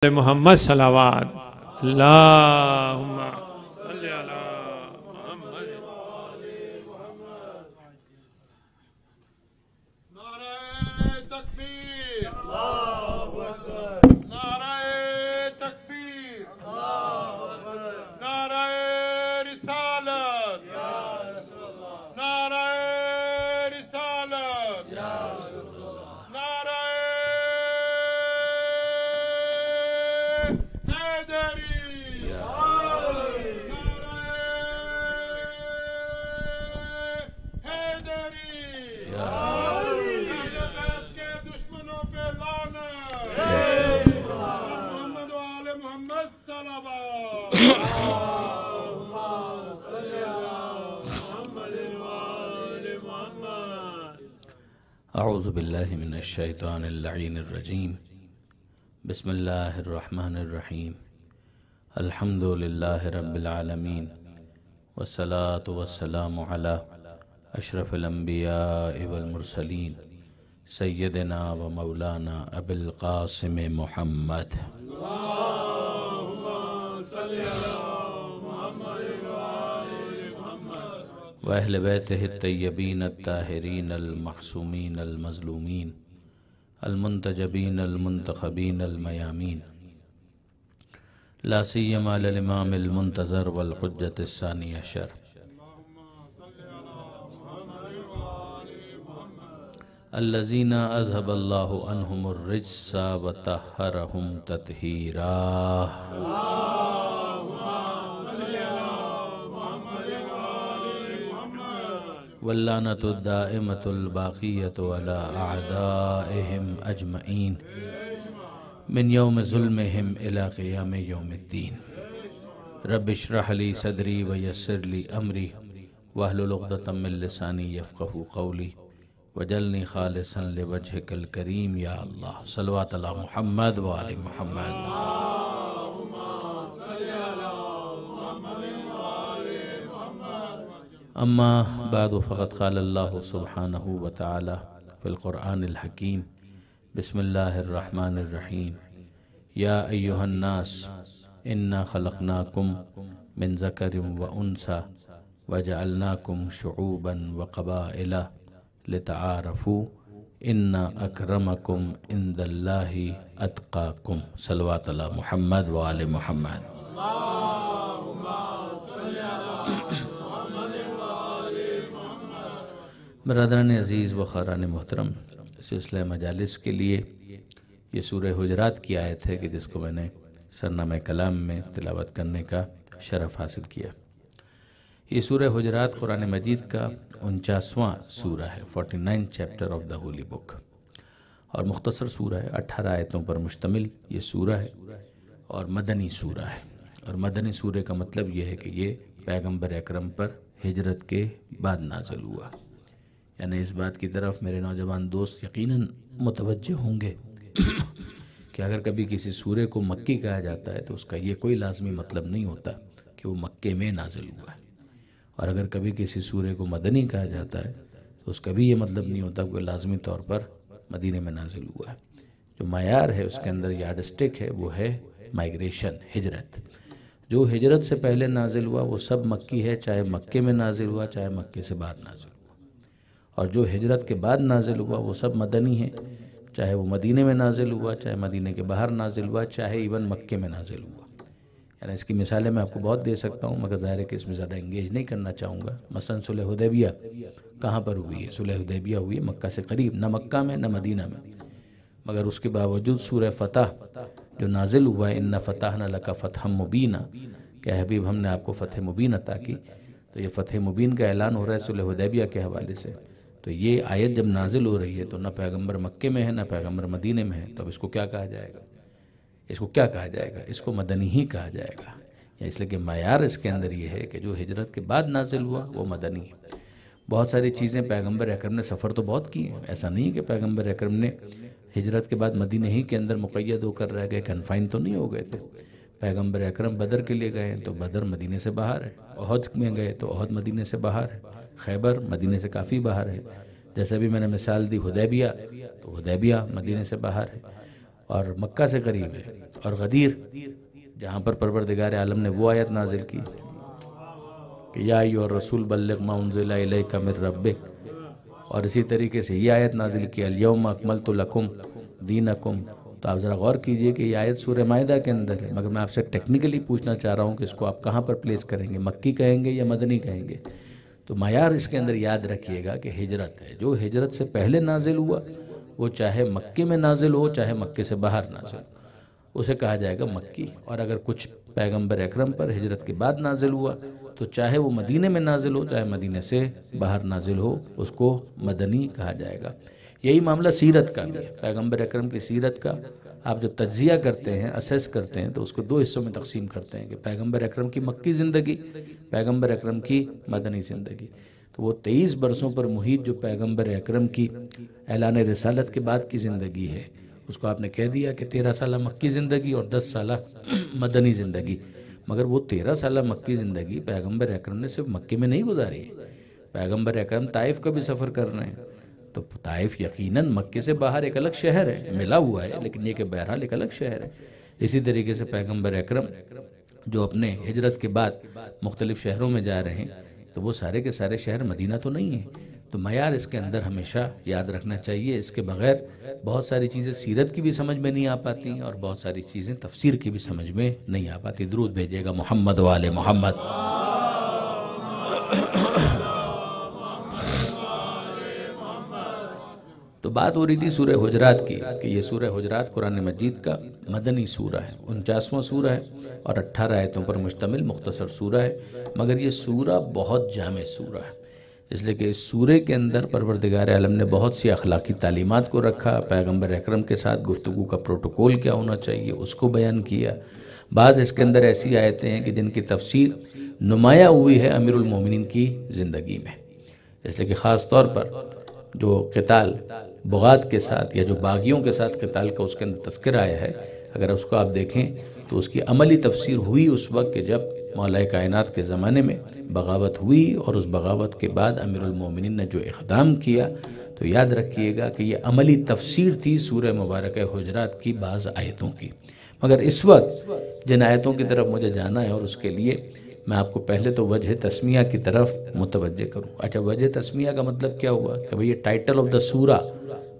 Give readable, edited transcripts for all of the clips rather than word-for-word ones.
محمد صلوات اللہم صلی علی محمد۔ نعرہ تکبیر، اللہ اکبر، نعرہ تکبیر، اللہ اکبر، نعرہ رسالت، یا رسول اللہ، نعرہ رسالت، یا رسول اللہ، نعرہ اعوذ باللہ من الشیطان اللعین الرجیم بسم اللہ الرحمن الرحیم الحمد للہ رب العالمین والصلاة والسلام علی اشرف الانبیاء والمرسلین سیدنا و مولانا ابی القاسم محمد وأہل بیتہ الطیبین الطاہرین المعصومین المظلومین المنتجبین المنتخبین المیامین لا سیما للامام المنتظر والحجة الثانی عشر الذین اذهب اللہ عنہم الرجس وطہرہم تطہیرا واللعنة الدائمة الباقية على أعدائهم أجمعين من يوم ظلمهم إلى قيام يوم الدين رب اشرح لي صدري ويسر لي أمري واحلل عقدة من لساني يفقهوا قولي واجعلني خالصا لوجهك الكريم يا الله صلوات على محمد وآل محمد اما بعد فقد قال اللہ سبحانہ وتعالی فی القرآن الحکیم بسم اللہ الرحمن الرحیم یا ایہا الناس انا خلقناکم من ذکر و انثى وجعلناکم شعوبا وقبائل لتعارفوا ان اکرمکم عند اللہ اتقاکم صلوات علی محمد وآل محمد برادران عزیز و خاران محترم، سلسلہ مجالس کے لیے یہ سورہ حجرات کی آیت ہے کہ جس کو میں نے سرنامہ کلام میں تلاوت کرنے کا شرف حاصل کیا۔ یہ سورہ حجرات قرآن مجید کا 49واں سورہ ہے، 49 چیپٹر آف دا ہولی بک، اور مختصر سورہ ہے، 18 آیتوں پر مشتمل یہ سورہ ہے اور مدنی سورہ ہے۔ اور مدنی سورہ کا مطلب یہ ہے کہ یہ پیغمبر اکرم پر ہجرت کے بعد نازل ہوا، یعنی اس بات کی طرف میرے نوجوان دوست یقیناً متوجہ ہوں گے کہ اگر کبھی کسی سورے کو مکی کہا جاتا ہے تو اس کا یہ کوئی لازمی مطلب نہیں ہوتا کہ وہ مکے میں نازل ہوا ہے، اور اگر کبھی کسی سورے کو مدنی کہا جاتا ہے تو اس کا بھی یہ مطلب نہیں ہوتا کہ وہ لازمی طور پر مدینے میں نازل ہوا ہے۔ جو معیار ہے اس کے اندر یارڈ اسٹک ہے وہ ہے مائگریشن، ہجرت۔ جو ہجرت سے پہلے نازل ہوا وہ سب مکی ہے، چاہے مکے میں نازل ہوا چاہے مکے سے باہر نازل ہوا، اور جو ہجرت کے بعد نازل ہوا وہ سب مدنی ہے، چاہے وہ مدینے میں نازل ہوا چاہے مدینے کے باہر نازل ہوا چاہے ایون مکے میں نازل ہوا۔ یعنی اس کی مثالیں میں آپ کو بہت دے سکتا ہوں، مگر ظاہر ہے کہ اس میں زیادہ انگیج نہیں کرنا چاہوں گا۔ مثلا صلح حدیبیہ کہاں پر ہوئی ہے؟ صلح حدیبیہ ہوئی ہے مکہ سے قریب، نہ مکہ میں نہ مدینہ میں، مگر اس کے باوجود سورہ فتح جو نازل ہوا ہے اِنَّا فَتَحْنَا لَكَ فَتْحًا مُبِينًا، کہ حبیب ہم نے آپ کو فتح مبین عطا کی، تو یہ فتح مبین کا اعلان ہو رہا ہے صلح حدیبیہ کے حوالے سے۔ تو یہ آیت جب نازل ہو رہی ہے تو نہ پیغمبر مکے میں ہے نہ پیغمبر مدینے میں ہے، تو اب اس کو کیا کہا جائے گا؟ اس کو کیا کہا جائے گا؟ اس کو مدنی ہی کہا جائے گا، یا اس لیے کہ معیار اس کے اندر یہ ہے کہ جو ہجرت کے بعد نازل ہوا وہ مدنی ہے۔ بہت ساری چیزیں پیغمبر اکرم نے سفر تو بہت کی ہیں، ایسا نہیں کہ پیغمبر اکرم نے ہجرت کے بعد مدینے ہی کے اندر مقید ہو کر رہ گئے، کنفائن تو نہیں ہو گئے تھے۔ پیغمبر اکرم بدر کے لیے گئے تو بدر مدینے سے باہر ہے، احد میں گئے تو احد مدینے سے باہر ہے، خیبر مدینے سے کافی باہر ہے، جیسے بھی میں نے مثال دی حدیبیہ تو حدیبیہ مدینے سے باہر ہے، اور مکہ سے قریب ہے، اور غدیر جہاں پر پروردگار عالم نے وہ آیت نازل کی کہ یا ایھا الرسول بلغ ما انزل الیک من ربک، اور اسی طریقے سے یہ آیت نازل کی الیوم اکملت لکم دینکم۔ تو آپ ذرا غور کیجئے کہ یہ آیت سورہ مائدہ کے اندر ہے، مگر میں آپ سے ٹیکنیکلی پوچھنا چاہ رہا ہوں کہ اس کو آپ کہاں پر پلیس کریں گے، مکی کہیں گے یا مدنی کہیں گے؟ تو معیار اس کے اندر یاد رکھیے گا کہ ہجرت ہے، جو ہجرت سے پہلے نازل ہوا وہ چاہے مکے میں نازل ہو چاہے مکے سے باہر نازل ہو، اسے کہا جائے گا مکی۔ اور اگر کچھ پیغمبر اکرم پر ہجرت کے بعد نازل ہوا تو چاہے وہ مدینے میں نازل ہو چاہے مدینے سے باہر نازل ہو، اس کو مدنی کہا جائے گا۔ یہی معاملہ سیرت کا بھی ہے، پیغمبر اکرم کی سیرت کا آپ جب تجزیہ کرتے ہیں، اسیس کرتے ہیں، تو اس کو دو حصوں میں تقسیم کرتے ہیں کہ پیغمبر اکرم کی مکی زندگی، پیغمبر اکرم کی مدنی زندگی۔ تو وہ 23 برسوں پر محیط جو پیغمبر اکرم کی اعلان رسالت کے بعد کی زندگی ہے، اس کو آپ نے کہہ دیا کہ 13 سالہ مکی زندگی اور 10 سالہ مدنی زندگی۔ مگر وہ 13 سالہ مکی زندگی پیغمبر اکرم نے صرف مکے میں نہیں گزاری ہے، پیغمبر اکرم طائف کا بھی سفر کر رہے ہیں۔ تو طائف یقیناً مکے سے باہر ایک الگ شہر ہے، ملا ہوا ہے، لیکن یہ کہ بہرحال ایک الگ شہر ہے۔ اسی طریقے سے پیغمبر اکرم جو اپنے ہجرت کے بعد مختلف شہروں میں جا رہے ہیں، تو وہ سارے کے سارے شہر مدینہ تو نہیں ہیں۔ تو معیار اس کے اندر ہمیشہ یاد رکھنا چاہیے، اس کے بغیر بہت ساری چیزیں سیرت کی بھی سمجھ میں نہیں آ پاتی اور بہت ساری چیزیں تفسیر کی بھی سمجھ میں نہیں آ پاتی۔ درود بھیجیے گا محمد و آل محمد۔ تو بات ہو رہی تھی سورہ حجرات کی کہ یہ سورہ حجرات قرآن مجید کا مدنی سورہ ہے، 49واں سورہ ہے اور 18 آیتوں پر مشتمل مختصر سورہ ہے، مگر یہ سورہ بہت جامع سورہ ہے، اس لیے کہ اس سورے کے اندر پروردگار عالم نے بہت سی اخلاقی تعلیمات کو رکھا، پیغمبر اکرم کے ساتھ گفتگو کا پروٹوکول کیا ہونا چاہیے اس کو بیان کیا۔ بعض اس کے اندر ایسی آیتیں ہیں کہ جن کی تفسیر نمایاں ہوئی ہے امیر المومنین کی زندگی میں، اس لیے کہ خاص طور پر جو قتال بغات کے ساتھ یا جو باغیوں کے ساتھ قتال کا اس کے اندر تذکرہ آیا ہے، اگر اس کو آپ دیکھیں تو اس کی عملی تفسیر ہوئی اس وقت کہ جب مولا کائنات کے زمانے میں بغاوت ہوئی، اور اس بغاوت کے بعد امیر المومنین نے جو اقدام کیا، تو یاد رکھیے گا کہ یہ عملی تفسیر تھی سورہ مبارکہ حجرات کی بعض آیتوں کی۔ مگر اس وقت جن آیتوں کی طرف مجھے جانا ہے، اور اس کے لیے میں آپ کو پہلے تو وجہ تسمیہ کی طرف متوجہ کروں۔ اچھا، وجہ تسمیہ کا مطلب کیا ہوا کہ بھئی یہ ٹائٹل آف دا سورہ،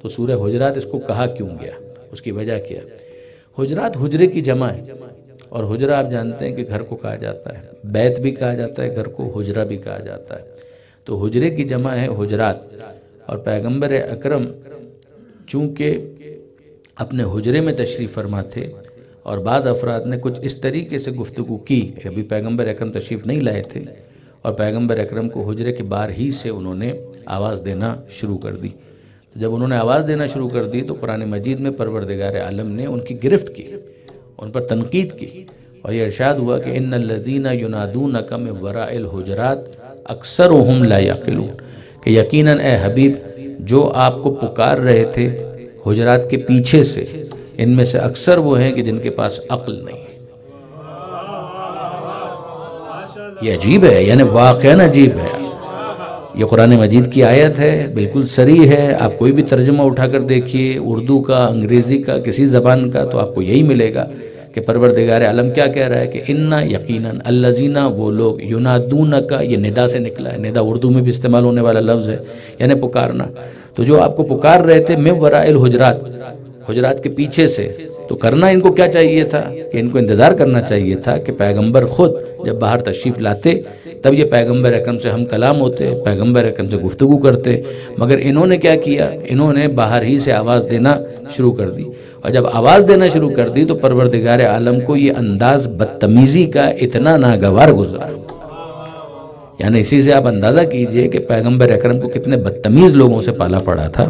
تو سورہ حجرات اس کو کہا کیوں گیا، اس کی وجہ کیا؟ حجرات حجرے کی جمع ہے، اور حجرہ آپ جانتے ہیں کہ گھر کو کہا جاتا ہے، بیت بھی کہا جاتا ہے گھر کو، حجرہ بھی کہا جاتا ہے۔ تو حجرے کی جمع ہے حجرات، اور پیغمبر اکرم چونکہ اپنے حجرے میں تشریف فرما تھے، اور بعض افراد نے کچھ اس طریقے سے گفتگو کی کہ ابھی پیغمبر اکرم تشریف نہیں لائے تھے، اور پیغمبر اکرم کو حجرے کے باہر ہی سے انہوں نے آواز دینا شروع کر دی۔ جب انہوں نے آواز دینا شروع کر دی تو قرآن مجید میں پروردگار عالم نے ان کی گرفت کی، ان پر تنقید کی، اور یہ ارشاد ہوا کہ ان الذین ینادونک من وراء الحجرات اکثرهم لا یعقلون، کہ یقیناً اے حبیب جو آپ کو پکار رہے تھے حجرات کے پیچھے سے، ان میں سے اکثر وہ ہیں کہ جن کے پاس عقل نہیں ہے۔ یہ عجیب ہے، یعنی واقعاً عجیب ہے۔ یہ قرآن مجید کی آیت ہے، بالکل صریح ہے، آپ کوئی بھی ترجمہ اٹھا کر دیکھیے، اردو کا، انگریزی کا، کسی زبان کا، تو آپ کو یہی ملے گا کہ پروردگار عالم کیا کہہ رہا ہے کہ انا یقیناً الذین وہ لوگ ینادونک، یہ ندا سے نکلا ہے، ندا اردو میں بھی استعمال ہونے والا لفظ ہے، یعنی پکارنا۔ تو جو آپ کو پکار رہے تھے من وراء الحجرات، حجرات کے پیچھے سے، تو کرنا ان کو کیا چاہیے تھا کہ ان کو انتظار کرنا چاہیے تھا کہ پیغمبر خود جب باہر تشریف لاتے تب یہ پیغمبر اکرم سے ہم کلام ہوتے، پیغمبر اکرم سے گفتگو کرتے، مگر انہوں نے کیا کیا، انہوں نے باہر ہی سے آواز دینا شروع کر دی، اور جب آواز دینا شروع کر دی تو پروردگار عالم کو یہ انداز بدتمیزی کا اتنا ناگوار گزرا۔ یعنی اسی سے آپ اندازہ کیجئے کہ پیغمبر اکرم کو کتنے بدتمیز لوگوں سے پالا پڑا تھا،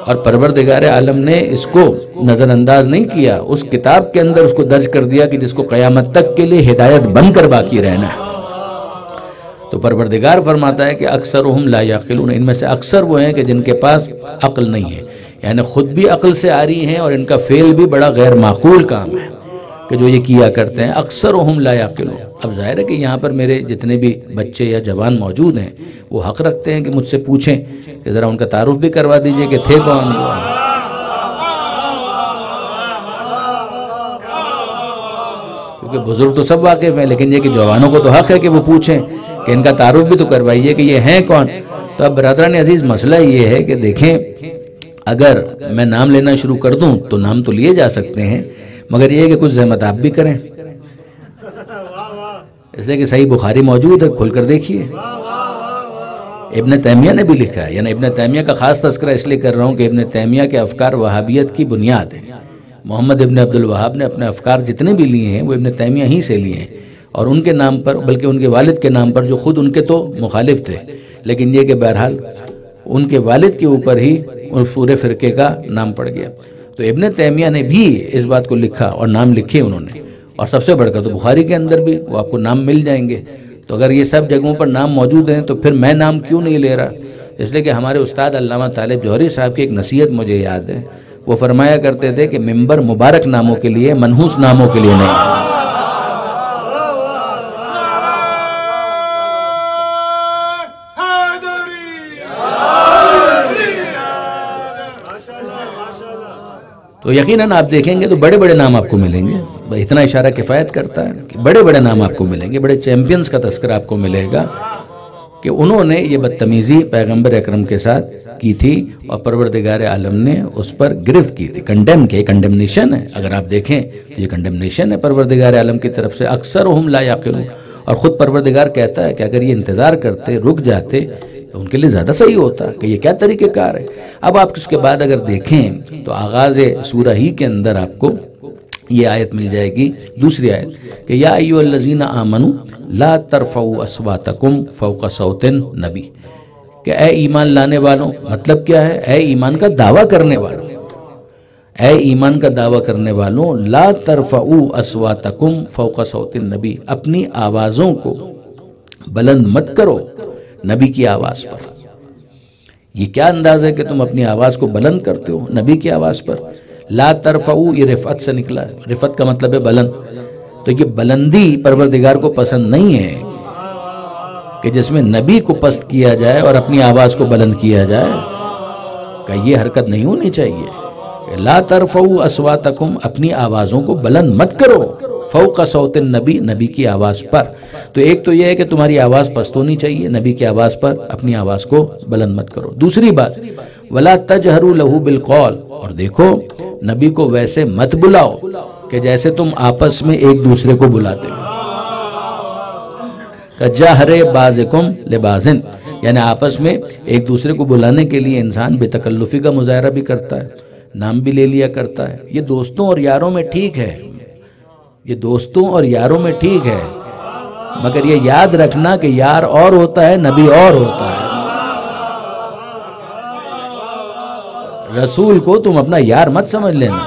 اور پروردگار عالم نے اس کو نظر انداز نہیں کیا، اس کتاب کے اندر اس کو درج کر دیا کہ جس کو قیامت تک کے لیے ہدایت بن کر باقی رہنا ہے۔ تو پروردگار فرماتا ہے کہ اکثرهم لا یعقلون، ان میں سے اکثر وہ ہیں کہ جن کے پاس عقل نہیں ہے، یعنی خود بھی عقل سے آ رہی ہیں اور ان کا فعل بھی بڑا غیر معقول کام ہے کہ جو یہ کیا کرتے ہیں۔ اکثرهم لا یعقلون، اب ظاہر ہے کہ یہاں پر میرے جتنے بھی بچے یا جوان موجود ہیں وہ حق رکھتے ہیں کہ مجھ سے پوچھیں کہ ذرا ان کا تعارف بھی کروا دیجئے کہ تھے کون۔ کیونکہ بزرگ تو سب واقف ہیں، لیکن یہ کہ جوانوں کو تو حق ہے کہ وہ پوچھیں کہ ان کا تعارف بھی تو کروائیے کہ یہ ہیں کون. تو اب برادران عزیز مسئلہ یہ ہے کہ دیکھیں اگر میں نام لینا شروع کر دوں تو نام تو لیے جا سکتے ہیں، مگر یہ ہے کہ کچھ زحمت آپ بھی کریں. اس لیے کہ صحیح بخاری موجود ہے، کھول کر دیکھیے. ابن تیمیہ نے بھی لکھا ہے، یعنی ابن تیمیہ کا خاص تذکرہ اس لیے کر رہا ہوں کہ ابن تیمیہ کے افکار وہابیت کی بنیاد ہیں. محمد ابن عبد الوہاب نے اپنے افکار جتنے بھی لیے ہیں وہ ابن تیمیہ ہی سے لیے ہیں، اور ان کے نام پر، بلکہ ان کے والد کے نام پر، جو خود ان کے تو مخالف تھے، لیکن یہ کہ بہرحال ان کے والد کے اوپر ہی اس پورے فرقے کا نام پڑ گیا. تو ابن تیمیہ نے بھی اس بات کو لکھا اور نام لکھے انہوں نے، اور سب سے بڑھ کر تو بخاری کے اندر بھی وہ آپ کو نام مل جائیں گے. تو اگر یہ سب جگہوں پر نام موجود ہیں تو پھر میں نام کیوں نہیں لے رہا؟ اس لیے کہ ہمارے استاد علامہ طالب جوہری صاحب کی ایک نصیحت مجھے یاد ہے، وہ فرمایا کرتے تھے کہ ممبر مبارک ناموں کے لیے، منحوس ناموں کے لیے نہیں. تو یقیناً آپ دیکھیں گے تو بڑے بڑے نام آپ کو ملیں گے. اتنا اشارہ کفایت کرتا ہے کہ بڑے بڑے نام آپ کو ملیں گے، بڑے چیمپئنز کا تذکرہ آپ کو ملے گا کہ انہوں نے یہ بدتمیزی پیغمبر اکرم کے ساتھ کی تھی اور پروردگار عالم نے اس پر گرفت کی تھی، کنڈیم کی. کنڈیمنیشن ہے، اگر آپ دیکھیں تو یہ کنڈیمنیشن ہے پروردگار عالم کی طرف سے. اکثرہم لا یعقلون، اور خود پروردگار کہتا ہے کہ اگر یہ انتظار کرتے، رک جاتے تو ان کے لیے زیادہ صحیح ہوتا کہ یہ کیا طریقہ کار ہے. اب آپ اس کے بعد اگر دیکھیں تو آغاز سورہ ہی کے اندر آپ کو یہ آیت مل جائے گی، دوسری آیت، کہ یا ایھا الذین آمنوا لا ترفعوا اصواتکم فوق صوت النبی، کہ اے ایمان لانے والوں. مطلب کیا ہے؟ اے ایمان کا دعویٰ کرنے والوں، اے ایمان کا دعویٰ کرنے والوں، لا ترفعوا اصواتکم فوق صوت النبی، اپنی آوازوں کو بلند مت کرو نبی کی آواز پر. یہ کیا انداز ہے کہ تم اپنی آواز کو بلند کرتے ہو نبی کی آواز پر؟ لا ترفعوا، یہ رفعت سے نکلا ہے، رفعت کا مطلب ہے بلند. تو یہ بلندی پروردگار کو پسند نہیں ہے کہ جس میں نبی کو پست کیا جائے اور اپنی آواز کو بلند کیا جائے، کہ یہ حرکت نہیں ہونی چاہیے. لا ترفعوا اصواتکم، اپنی آوازوں کو بلند مت کرو فوق صوت النبی، نبی کی آواز پر. تو ایک تو یہ ہے کہ تمہاری آواز پست ہونی چاہیے، نبی کی آواز پر اپنی آواز کو بلند مت کرو. دوسری بات، ولا تجہروا لہ بالقول، اور دیکھو نبی کو ویسے مت بلاؤ کہ جیسے تم آپس میں ایک دوسرے کو بلاتے ہو. کجہر بعضکم لبعض، یعنی آپس میں ایک دوسرے کو بلانے کے لیے انسان بے تکلفی کا مظاہرہ بھی کرتا ہے، نام بھی لے لیا کرتا ہے. یہ دوستوں اور یاروں میں ٹھیک ہے، یہ دوستوں اور یاروں میں ٹھیک ہے، مگر یہ یاد رکھنا کہ یار اور ہوتا ہے، نبی اور ہوتا ہے. رسول کو تم اپنا یار مت سمجھ لینا.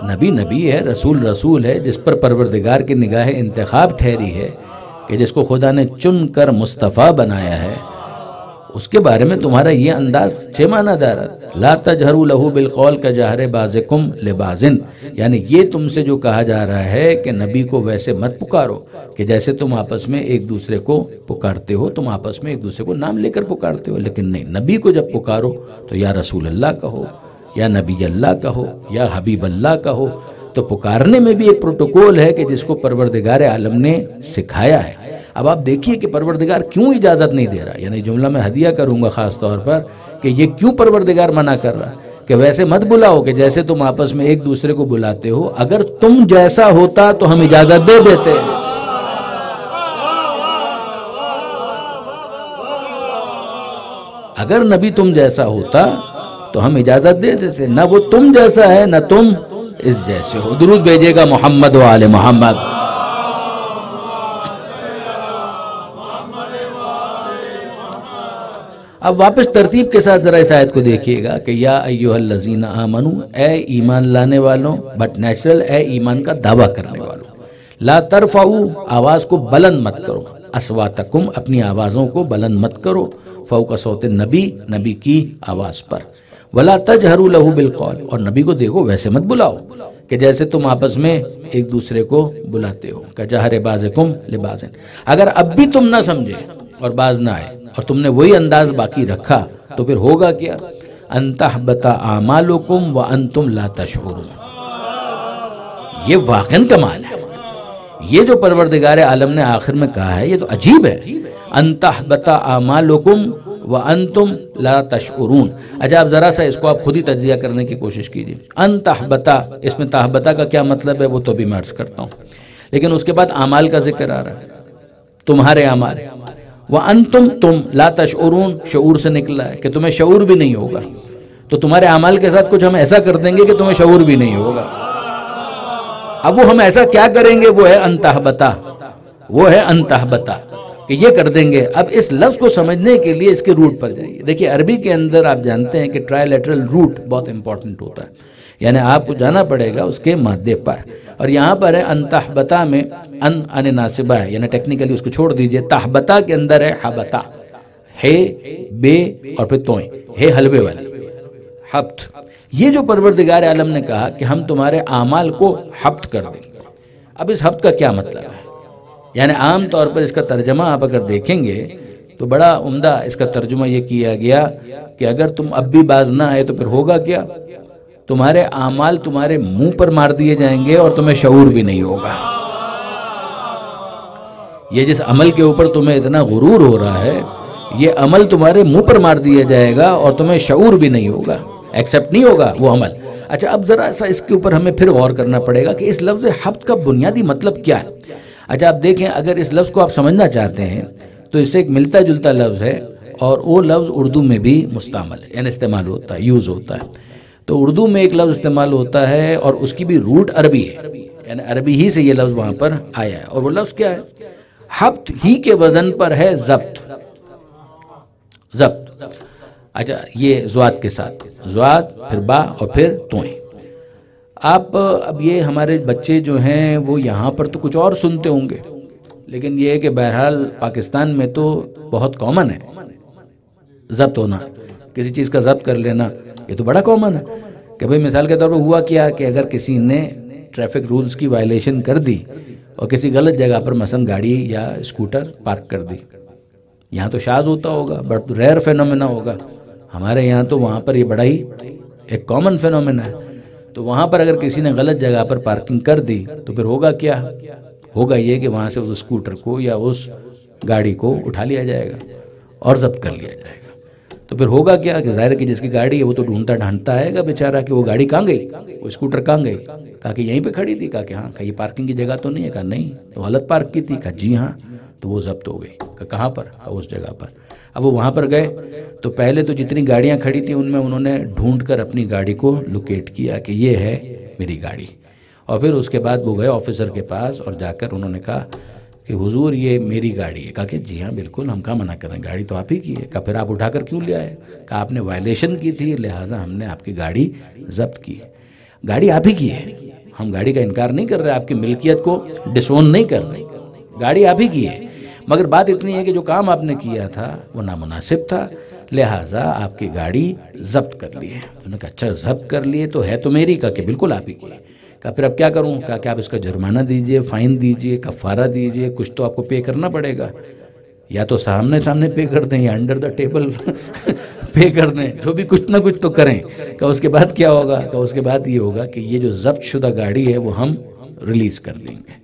نبی نبی ہے، رسول رسول ہے، جس پر پروردگار کی نگاہ انتخاب ٹھہری ہے، کہ جس کو خدا نے چن کر مصطفیٰ بنایا ہے، اس کے بارے میں تمہارا یہ انداز چھ معنی دار ہے. لا تجہروا لہ بالقول کجہر بعضکم لبعض، یعنی یہ تم سے جو کہا جا رہا ہے کہ نبی کو ویسے مت پکارو کہ جیسے تم آپس میں ایک دوسرے کو پکارتے ہو، تم آپس میں ایک دوسرے کو نام لے کر پکارتے ہو، لیکن نہیں، نبی کو جب پکارو تو یا رسول اللہ کہو، یا نبی اللہ کہو، یا حبیب اللہ کہو. تو پکارنے میں بھی ایک پروٹوکول ہے کہ جس کو پروردگار عالم نے سکھایا ہے. اب آپ دیکھیے کہ پروردگار کیوں اجازت نہیں دے رہا، یعنی جملہ میں ہدیہ کروں گا خاص طور پر، کہ یہ کیوں پروردگار منع کر رہا کہ ویسے مت بلاؤ کہ جیسے تم آپس میں ایک دوسرے کو بلاتے ہو. اگر تم جیسا ہوتا تو ہم اجازت دے دیتے. اگر نبی تم جیسا ہوتا تو ہم اجازت دے دیتے، نہ وہ تم جیسا ہے نہ تم اس جیسے ہو. درود بھیجے گا محمد و آل محمد. اب واپس ترتیب کے ساتھ ذرا اس آیت کو دیکھیے گا کہ یا ایھا الذین آمنوا، اے ایمان لانے والوں، بٹ نیچرل اے ایمان کا دعویٰ کرنے والوں. لا ترفعوا، آواز کو بلند مت کرو، اصواتکم، اپنی آوازوں کو بلند مت کرو، فوق صوت النبی، نبی کی آواز پر. ولا تجہروا لہ بالقول، اور نبی کو دیکھو ویسے مت بلاؤ کہ جیسے تم آپس میں ایک دوسرے کو بلاتے ہو، کجہر بعضکم لبعض. اگر اب بھی تم نہ سمجھے اور باز نہ آئے اور تم نے وہی انداز باقی رکھا تو پھر ہوگا کیا؟ ان تحبط اعمالکم وانتم لا تشعرون، یہ واقعاً کمال ہے. یہ جو پروردگار عالم نے آخر میں کہا ہے یہ تو عجیب ہے. ان تحبط اعمالکم وانتم لا تشعرون. اچھا آپ ذرا سا اس کو آپ خود ہی تجزیہ کرنے کی کوشش کیجیے. ان تحبط، اس میں تحبط کا کیا مطلب ہے وہ تو بھی میں عرض کرتا ہوں، لیکن اس کے بعد اعمال کا ذکر آ رہا ہے، تمہارے اعمال. وانتم، تم، لا تشعرون، شعور سے نکلا ہے کہ تمہیں شعور بھی نہیں ہوگا. تو تمہارے اعمال کے ساتھ کچھ ہم ایسا کر دیں گے کہ تمہیں شعور بھی نہیں ہوگا. اب وہ ہم ایسا کیا کریں گے؟ وہ ہے ان تحبط، وہ ہے ان تحبط کہ یہ کر دیں گے. اب اس لفظ کو سمجھنے کے لیے اس کے روٹ پر جائیے. دیکھیے عربی کے اندر آپ جانتے ہیں کہ ٹرائی لیٹرل روٹ بہت امپورٹنٹ ہوتا ہے، یعنی آپ کو جانا پڑے گا اس کے مادے پر. اور یہاں پر ہے ان تحبط میں ان ناصبہ ہے، یعنی ٹیکنیکلی اس کو چھوڑ دیجئے. تحبط کے اندر ہے حبطہ، ہے بے اور پھر توئیں، ہے حلوے والی، حبط. یہ جو پروردگار عالم نے کہا کہ ہم تمہارے اعمال کو حبط کر دیں گے. اب اس حبط کا کیا مطلب ہے؟ یعنی عام طور پر اس کا ترجمہ آپ اگر دیکھیں گے تو بڑا عمدہ اس کا ترجمہ یہ کیا گیا کہ اگر تم اب بھی باز نہ آئے تو پھر ہوگا کیا؟ تمہارے اعمال تمہارے منہ پر مار دیے جائیں گے اور تمہیں شعور بھی نہیں ہوگا. یہ جس عمل کے اوپر تمہیں اتنا غرور ہو رہا ہے یہ عمل تمہارے منہ پر مار دیا جائے گا اور تمہیں شعور بھی نہیں ہوگا، ایکسیپٹ نہیں ہوگا وہ عمل. اچھا اب ذرا سا اس کے اوپر ہمیں پھر غور کرنا پڑے گا کہ اس لفظ حبط کا بنیادی مطلب کیا ہے. اچھا آپ دیکھیں اگر اس لفظ کو آپ سمجھنا چاہتے ہیں تو اس سے ایک ملتا جلتا لفظ ہے اور وہ لفظ اردو میں بھی مستعمل ہے، یعنی استعمال ہوتا ہے، یوز ہوتا ہے. تو اردو میں ایک لفظ استعمال ہوتا ہے اور اس کی بھی روٹ عربی ہے، یعنی عربی ہی سے یہ لفظ وہاں پر آیا ہے. اور وہ لفظ کیا ہے؟ حبط ہی کے وزن پر ہے ضبط. ضبط. اچھا یہ زواد کے ساتھ، زواد پھر با اور پھر توئیں. آپ اب یہ ہمارے بچے جو ہیں وہ یہاں پر تو کچھ اور سنتے ہوں گے، لیکن یہ ہے کہ بہرحال پاکستان میں تو بہت کامن ہے ضبط ہونا، کسی چیز کا ضبط کر لینا. یہ تو بڑا کامن ہے کہ بھئی مثال کے طور پر ہوا کیا کہ اگر کسی نے ٹریفک رولز کی وائلیشن کر دی اور کسی غلط جگہ پر مثلا گاڑی یا اسکوٹر پارک کر دی. یہاں تو شاذ ہوتا ہوگا، بٹ ریئر فینومینا ہوگا. ہمارے یہاں تو وہاں پر یہ بڑا ہی ایک کامن فینومینا ہے. تو وہاں پر اگر کسی نے غلط جگہ پر پارکنگ کر دی تو پھر ہوگا کیا؟ ہوگا یہ کہ وہاں سے اس اسکوٹر کو یا اس گاڑی کو اٹھا لیا جائے گا اور ضبط کر لیا جائے گا. تو پھر ہوگا کیا کہ ظاہر کہ جس کی گاڑی ہے وہ تو ڈھونڈتا ڈھانڈتا آئے گا بیچارہ کہ وہ گاڑی کہاں گئی، وہ اسکوٹر کہاں گئی. کہا کہ یہیں پہ کھڑی تھی. کہا کہ ہاں. کہا یہ پارکنگ کی جگہ تو نہیں ہے. کہا نہیں. تو غلط پارک کی تھی. کہا جی ہاں. تو وہ ضبط ہو گئی. کہا کہاں پر؟ کہا اس جگہ پر. اب وہ وہاں پر گئے تو پہلے تو جتنی گاڑیاں کھڑی تھیں ان میں انہوں نے ڈھونڈ کر اپنی گاڑی کو لوکیٹ کیا کہ یہ ہے میری گاڑی. اور پھر اس کے بعد وہ گئے آفیسر کے پاس اور جا کر انہوں نے کہا کہ حضور یہ میری گاڑی ہے. کہا کہ جی ہاں بالکل، ہم کہاں منع کریں، گاڑی تو آپ ہی کی ہے. کہا پھر آپ اٹھا کر کیوں لے آئے؟ کہا آپ نے وائلیشن کی تھی لہٰذا ہم نے آپ کی گاڑی ضبط کی. گاڑی آپ ہی کی ہے، ہم گاڑی کا انکار نہیں کر رہے، آپ کی ملکیت کو ڈسون نہیں کر رہے، گاڑی آپ ہی کی ہے. مگر بات اتنی ہے کہ جو کام آپ نے کیا تھا وہ نامناسب تھا لہٰذا آپ کی گاڑی ضبط کر لی ہے. انہوں نے کہا اچھا ضبط کر لیے تو ہے تو میری. کہا کہ بالکل آپ ہی کی ہے. کہا پھر اب کیا کروں؟ کہا کہ آپ اس کا جرمانہ دیجئے، فائن دیجئے، کفارہ دیجئے، کچھ تو آپ کو پے کرنا پڑے گا. یا تو سامنے پے کر دیں یا انڈر دا ٹیبل پے کر دیں، جو بھی کچھ نہ کچھ تو کریں. کہ اس کے بعد کیا ہوگا؟ کہ اس کے بعد یہ ہوگا کہ یہ جو ضبط شدہ گاڑی ہے وہ ہم ریلیز کر دیں گے.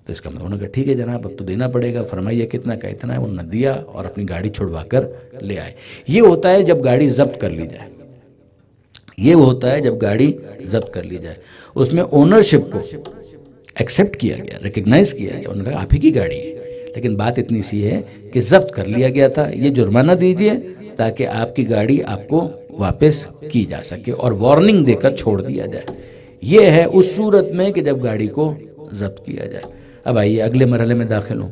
تو اس کا مطلب انہوں نے کہا ٹھیک ہے جناب اب تو دینا پڑے گا. فرمائیے کتنا کا؟ اتنا ہے. انہوں نے دیا اور اپنی گاڑی چھڑوا کر لے آئے. یہ ہوتا ہے جب گاڑی ضبط کر لی جائے. یہ ہوتا ہے جب گاڑی ضبط کر لی جائے. اس میں اونرشپ کو ایکسیپٹ کیا گیا، ریکگنائز کیا گیا. انہوں نے کہا آپ ہی کی گاڑی ہے. لیکن بات اتنی سی ہے کہ ضبط کر لیا گیا تھا. یہ جرمانہ دیجئے تاکہ آپ کی گاڑی آپ کو واپس کی جا سکے اور وارننگ دے کر چھوڑ دیا جائے. یہ ہے اس صورت میں کہ جب گاڑی کو ضبط کیا جائے. اب آئیے اگلے مرحلے میں داخل ہوں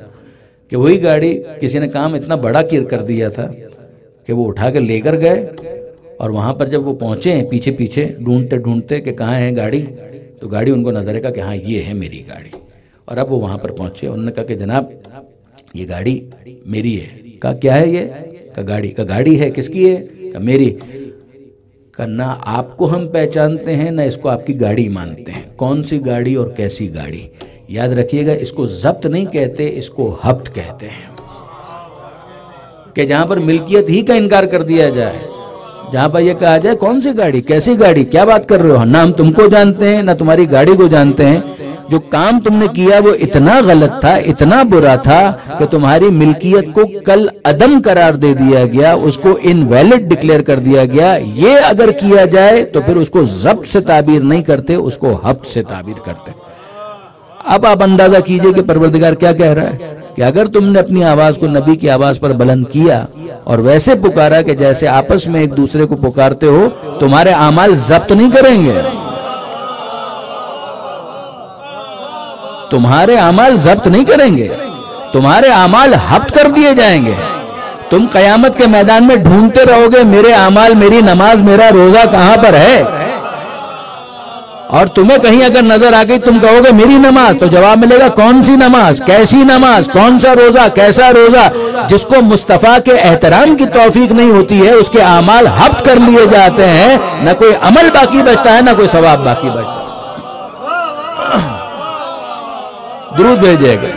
کہ وہی گاڑی کسی نے کام اتنا بڑا کر دیا تھا کہ وہ اٹھا کر لے کر گئے اور وہاں پر جب وہ پہنچے پیچھے ڈھونڈتے کہ کہاں ہے گاڑی، تو گاڑی ان کو نظر آیا کہ ہاں یہ ہے میری گاڑی. اور اب وہ وہاں پر پہنچے. انہوں نے کہا کہ جناب یہ گاڑی میری ہے. کہا کیا ہے یہ؟ کہا گاڑی. کہا گاڑی ہے کس کی ہے؟ کہا میری. کہا نہ آپ کو ہم پہچانتے ہیں نہ اس کو آپ کی گاڑی مانتے ہیں. کون سی گاڑی اور کیسی گاڑی؟ یاد رکھیے گا اس کو ضبط نہیں کہتے، اس کو حبط کہتے ہیں. کہ جہاں پر ملکیت ہی کا انکار کر دیا جائے، جہاں پر یہ کہا جائے کون سی گاڑی، کیسی گاڑی، کیا بات کر رہے ہو، نہ ہم تم کو جانتے ہیں نہ تمہاری گاڑی کو جانتے ہیں. جو کام تم نے کیا وہ اتنا غلط تھا، اتنا برا تھا کہ تمہاری ملکیت کو کل عدم قرار دے دیا گیا، اس کو انویلڈ ڈکلیئر کر دیا گیا. یہ اگر کیا جائے تو پھر اس کو ضبط سے تعبیر نہیں کرتے، اس کو حبط سے تعبیر کرتے. اب آپ اندازہ کیجئے کہ پروردگار کیا کہہ رہا ہے کہ اگر تم نے اپنی آواز کو نبی کی آواز پر بلند کیا اور ویسے پکارا کہ جیسے آپس میں ایک دوسرے کو پکارتے ہو، تمہارے اعمال ضبط نہیں کریں گے، تمہارے اعمال ضبط نہیں کریں گے، تمہارے اعمال حبط کر دیے جائیں گے. تم قیامت کے میدان میں ڈھونڈتے رہو گے میرے اعمال، میری نماز، میرا روزہ کہاں پر ہے، اور تمہیں کہیں اگر نظر آ گئی تم کہو گے میری نماز، تو جواب ملے گا کون سی نماز، کیسی نماز، کون سا روزہ، کیسا روزہ. جس کو مصطفیٰ کے احترام کی توفیق نہیں ہوتی ہے اس کے اعمال حبط کر لیے جاتے ہیں، نہ کوئی عمل باقی بچتا ہے نہ کوئی ثواب باقی بچتا ہے. درود بھیجیے گا.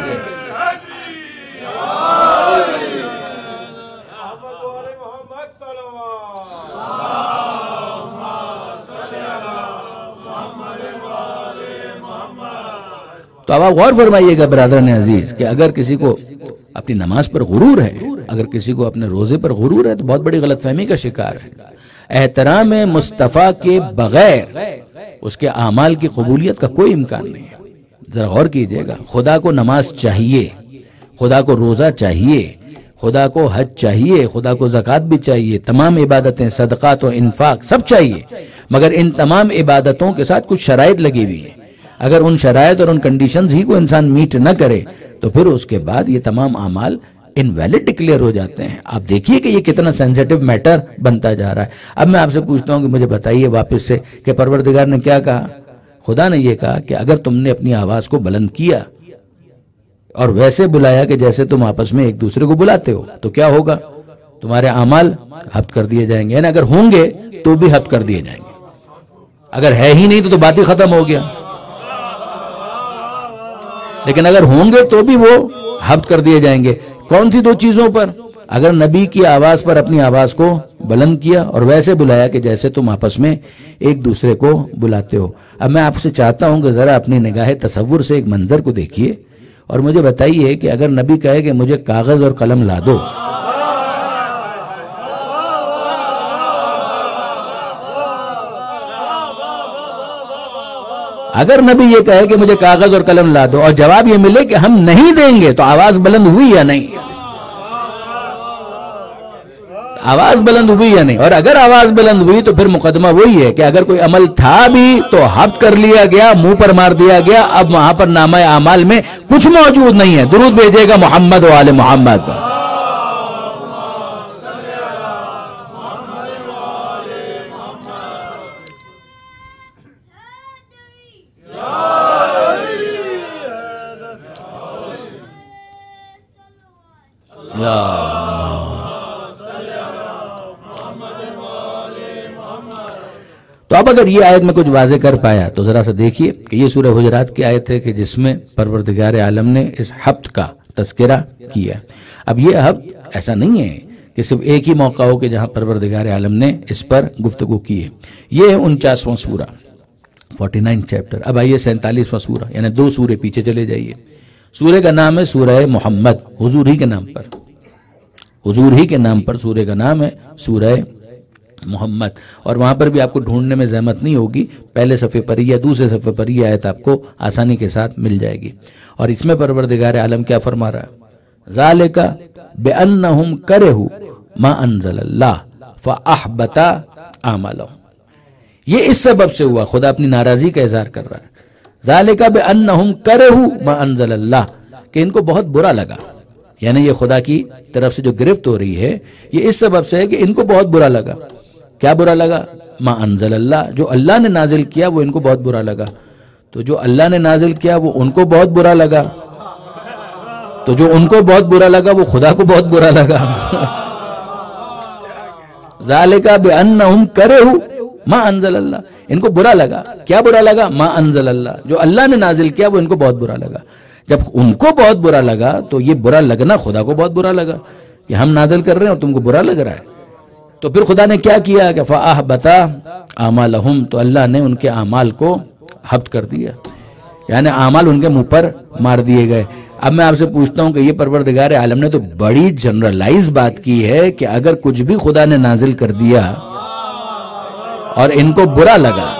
تو اب آپ غور فرمائیے گا برادران عزیز کہ اگر کسی کو اپنی نماز پر غرور ہے، اگر کسی کو اپنے روزے پر غرور ہے تو بہت بڑی غلط فہمی کا شکار ہے. احترام مصطفیٰ کے بغیر اس کے اعمال کی قبولیت کا کوئی امکان نہیں ہے. ذرا غور کیجئے گا، خدا کو نماز چاہیے، خدا کو روزہ چاہیے، خدا کو حج چاہیے، خدا کو زکوٰۃ بھی چاہیے، تمام عبادتیں، صدقات و انفاق سب چاہیے، مگر ان تمام عبادتوں کے ساتھ کچھ شرائط لگی ہوئی ہیں. اگر ان شرائط اور ان کنڈیشنز ہی کو انسان میٹ نہ کرے تو پھر اس کے بعد یہ تمام اعمال انویلڈ ڈکلیئر ہو جاتے ہیں. آپ دیکھیے کہ یہ کتنا سینسیٹیو میٹر بنتا جا رہا ہے. اب میں آپ سے پوچھتا ہوں کہ مجھے بتائیے واپس سے کہ پروردگار نے کیا کہا؟ خدا نے یہ کہا کہ اگر تم نے اپنی آواز کو بلند کیا اور ویسے بلایا کہ جیسے تم آپس میں ایک دوسرے کو بلاتے ہو تو کیا ہوگا؟ تمہارے اعمال حبط کر دیے جائیں گے. یعنی اگر ہوں گے تو بھی حبط کر دیے جائیں گے، اگر ہے ہی نہیں تو بات ہی ختم ہو گیا. لیکن اگر ہوں گے تو بھی وہ حبط کر دیے جائیں گے. کون سی دو چیزوں پر؟ اگر نبی کی آواز پر اپنی آواز کو بلند کیا اور ویسے بلایا کہ جیسے تم آپس میں ایک دوسرے کو بلاتے ہو. اب میں آپ سے چاہتا ہوں کہ ذرا اپنی نگاہ تصور سے ایک منظر کو دیکھیے اور مجھے بتائیے کہ اگر نبی کہے کہ مجھے کاغذ اور قلم لا دو، اگر نبی یہ کہے کہ مجھے کاغذ اور قلم لا دو اور جواب یہ ملے کہ ہم نہیں دیں گے، تو آواز بلند ہوئی یا نہیں؟ آواز بلند ہوئی یا نہیں؟ اور اگر آواز بلند ہوئی تو پھر مقدمہ وہی ہے کہ اگر کوئی عمل تھا بھی تو حبط کر لیا گیا، منہ پر مار دیا گیا. اب وہاں پر نامہ اعمال میں کچھ موجود نہیں ہے. درود بھیجے گا محمد و آل محمد پر. تو اب اگر یہ آیت میں کچھ واضح کر پایا تو ذرا سا دیکھیے کہ یہ سورہ حجرات کی آیت ہے کہ جس میں پروردگار عالم نے اس حبط کا تذکرہ کیا. اب یہ حبط ایسا نہیں ہے کہ صرف ایک ہی موقع ہو کہ جہاں پروردگار عالم نے اس پر گفتگو کی ہے. یہ ہے 49واں سورہ، 49 چیپٹر. اب آئیے 47واں سورہ، یعنی 2 سورے پیچھے چلے جائیے. سورہ کا نام ہے سورہ محمد، حضور ہی کے نام پر، حضور ہی کے نام پر سورہ کا نام ہے سورہ محمد. اور وہاں پر بھی آپ کو ڈھونڈنے میں زحمت نہیں ہوگی، پہلے صفحے پر یا دوسرے صفحے پر یہ آیت آپ کو آسانی کے ساتھ مل جائے گی. اور اس میں پروردگار عالم کیا فرما رہا ہے؟ ذالک بأنہم کرہوا ما انزل اللہ فاحبط اعمالہم. یہ اس سبب سے ہوا، خدا اپنی ناراضی کا اظہار کر رہا ہے. ذالک بأنہم کرہوا ما انزل اللہ، کہ ان کو بہت برا لگا. یعنی یہ خدا کی طرف سے جو گرفت ہو رہی ہے یہ اس سبب سے ہے کہ ان کو بہت برا لگا. کیا برا لگا؟ ما انزل اللہ، جو اللہ نے نازل کیا وہ ان کو بہت برا لگا. تو جو اللہ نے نازل کیا وہ ان کو بہت برا لگا، تو جو ان کو بہت برا لگا وہ خدا کو بہت برا لگا. ذالک بأنہم کرہوا ما انزل اللہ، ان کو برا لگا. کیا برا لگا؟ ما انزل اللہ، جو اللہ نے نازل کیا وہ ان کو بہت برا لگا. جب ان کو بہت برا لگا تو یہ برا لگنا خدا کو بہت برا لگا کہ ہم نازل کر رہے ہیں اور تم کو برا لگ رہا ہے. تو پھر خدا نے کیا کیا کہ فَأَحْبَطَ أَعْمَالَهُمْ، تو اللہ نے ان کے اعمال کو حبط کر دیا. یعنی اعمال ان کے منہ پر مار دیے گئے۔ اب میں آپ سے پوچھتا ہوں کہ یہ پروردگار عالم نے تو بڑی جنرلائز بات کی ہے کہ اگر کچھ بھی خدا نے نازل کر دیا اور ان کو برا لگا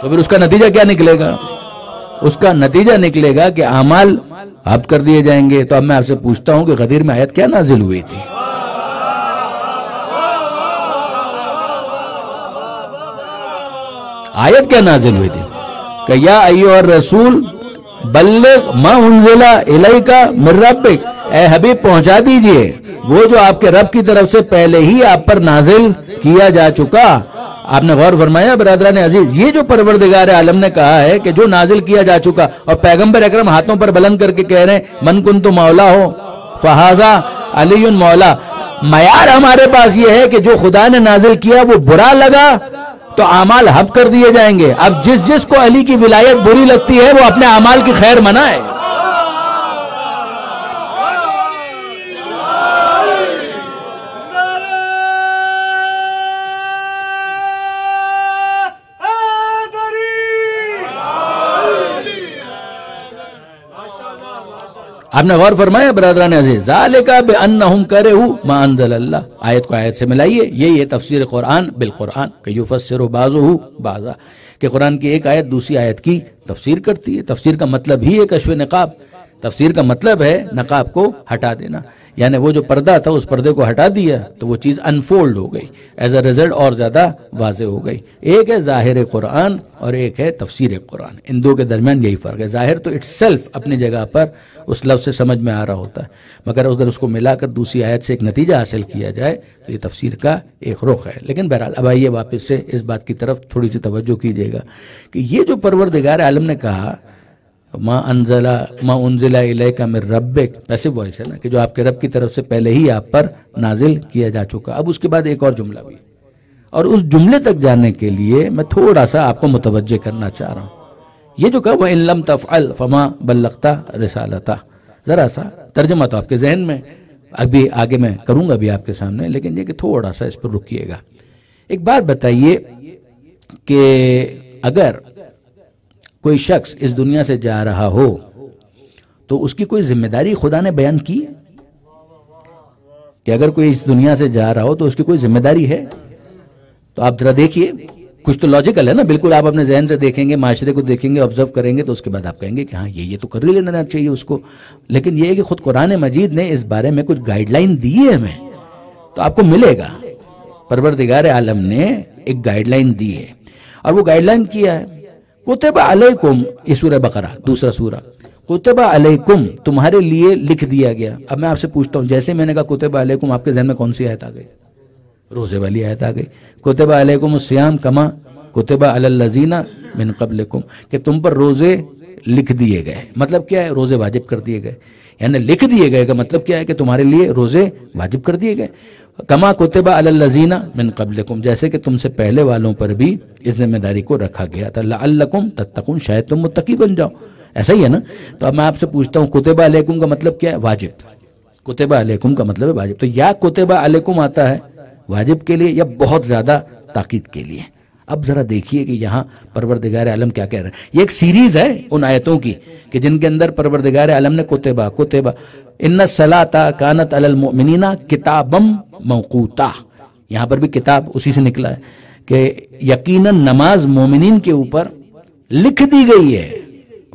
تو پھر اس کا نتیجہ کیا نکلے گا؟ اس کا نتیجہ نکلے گا کہ اعمال ضبط کر دیے جائیں گے۔ تو اب میں آپ سے پوچھتا ہوں کہ غدیر میں آیت کیا نازل ہوئی تھی؟ آیت کیا نازل ہوئی تھی کہ یا ایھا الرسول بلغ ما انزل الیک من ربک، اے حبیب پہنچا دیجئے وہ جو آپ کے رب کی طرف سے پہلے ہی آپ پر نازل کیا جا چکا۔ آپ نے غور فرمایا برادران عزیز، یہ جو پروردگار عالم نے کہا ہے کہ جو نازل کیا جا چکا، اور پیغمبر اکرم ہاتھوں پر بلند کر کے کہہ رہے ہیں من کنت مولا ہو فہذا علی مولا۔ معیار ہمارے پاس یہ ہے کہ جو خدا نے نازل کیا وہ برا لگا تو اعمال حب کر دیے جائیں گے۔ اب جس کو علی کی ولایت بری لگتی ہے وہ اپنے اعمال کی خیر منائے۔ آپ نے غور فرمایا برادران عزیز، ذالک بانہم کرہوا ما انزل اللہ، آیت کو آیت سے ملائیے، یہی ہے تفسیر قرآن بالقرآن کہ یفسر بعضہ بعضا، کہ قرآن کی ایک آیت دوسری آیت کی تفسیر کرتی ہے۔ تفسیر کا مطلب ہی ہے کشف نقاب، تفسیر کا مطلب ہے نقاب کو ہٹا دینا، یعنی وہ جو پردہ تھا اس پردے کو ہٹا دیا تو وہ چیز انفولڈ ہو گئی، ایز اے رزلٹ اور زیادہ واضح ہو گئی۔ ایک ہے ظاہر قرآن اور ایک ہے تفسیر قرآن، ان دو کے درمیان یہی فرق ہے۔ ظاہر تو اٹس سیلف اپنی جگہ پر اس لفظ سے سمجھ میں آ رہا ہوتا ہے، مگر اگر اس کو ملا کر دوسری آیت سے ایک نتیجہ حاصل کیا جائے تو یہ تفسیر کا ایک رخ ہے۔ لیکن بہرحال اب آئیے واپس سے اس بات کی طرف تھوڑی سی توجہ کیجیے گا کہ یہ جو پروردگار عالم نے کہا ما انزل الیک من ربک، پیسو وائس ہے نا، کہ جو آپ کے رب کی طرف سے پہلے ہی آپ پر نازل کیا جا چکا۔ اب اس کے بعد ایک اور جملہ بھی، اور اس جملے تک جانے کے لیے میں تھوڑا سا آپ کو متوجہ کرنا چاہ رہا ہوں۔ یہ جو کہا وَإِن لَمْ تَفْعَلْ فَمَا بَلَّغْتَ رِسَالَتَهُ، ذرا سا ترجمہ تو آپ کے ذہن میں ابھی آگے میں کروں گا بھی آپ کے سامنے، لیکن یہ کہ تھوڑا سا اس پر رکیے گا۔ ایک بات بتائیے کہ اگر کوئی شخص اس دنیا سے جا رہا ہو تو اس کی کوئی ذمہ داری خدا نے بیان کی ہے کہ اگر کوئی اس دنیا سے جا رہا ہو تو اس کی کوئی ذمہ داری ہے؟ تو آپ ذرا دیکھیے، کچھ تو لاجیکل ہے نا، بالکل آپ اپنے ذہن سے دیکھیں گے، معاشرے کو دیکھیں گے، آبزرو کریں گے تو اس کے بعد آپ کہیں گے کہ ہاں یہ تو کر ہی لینا چاہیے اس کو۔ لیکن یہ ہے کہ خود قرآن مجید نے اس بارے میں کچھ گائیڈ لائن دی ہے ہمیں، تو آپ کو ملے گا۔ پروردگار عالم نے ایک گائیڈ لائن دی ہے، اور وہ گائیڈ لائن کیا ہے؟ کتب علیکم، یہ سورہ بقرہ دوسرا سورہ، کتب علیکم تمہارے لیے لکھ دیا گیا۔ اب میں آپ سے پوچھتا ہوں، جیسے میں نے کہا کتب علیکم، آپ کے ذہن میں کون سی آیت آ گئی؟ روزے والی آیت آ گئی، کتب علیکم الصیام کما کتب علی الذین من قبلکم، کہ تم پر روزے لکھ دیے گئے۔ مطلب کیا ہے؟ روزے واجب کر دیے گئے، یعنی لکھ دیے گئے کا مطلب کیا ہے کہ تمہارے لیے روزے واجب کر دیے گئے۔ کما کتب علی الذین من قبلکم، جیسے کہ تم سے پہلے والوں پر بھی اس ذمہ داری کو رکھا گیا تھا، لعلکم تتقون، شاید تم متقی بن جاؤ، ایسا ہی ہے نا؟ تو اب میں آپ سے پوچھتا ہوں کتب علیکم کا مطلب کیا ہے؟ واجب۔ کتب علیکم کا مطلب ہے واجب، تو یا کتب علیکم آتا ہے واجب کے لیے یا بہت زیادہ تاکید کے لیے۔ اب ذرا دیکھیے کہ یہاں پروردگار عالم کیا کہہ رہے ہیں۔ یہ ایک سیریز ہے ان آیتوں کی کہ جن کے اندر پروردگار عالم نے کتبہ ان الصلاۃ کانت علی المؤمنین کتابا موقوتا، یہاں پر بھی کتاب اسی سے نکلا ہے کہ یقیناً نماز مومنین کے اوپر لکھ دی گئی ہے،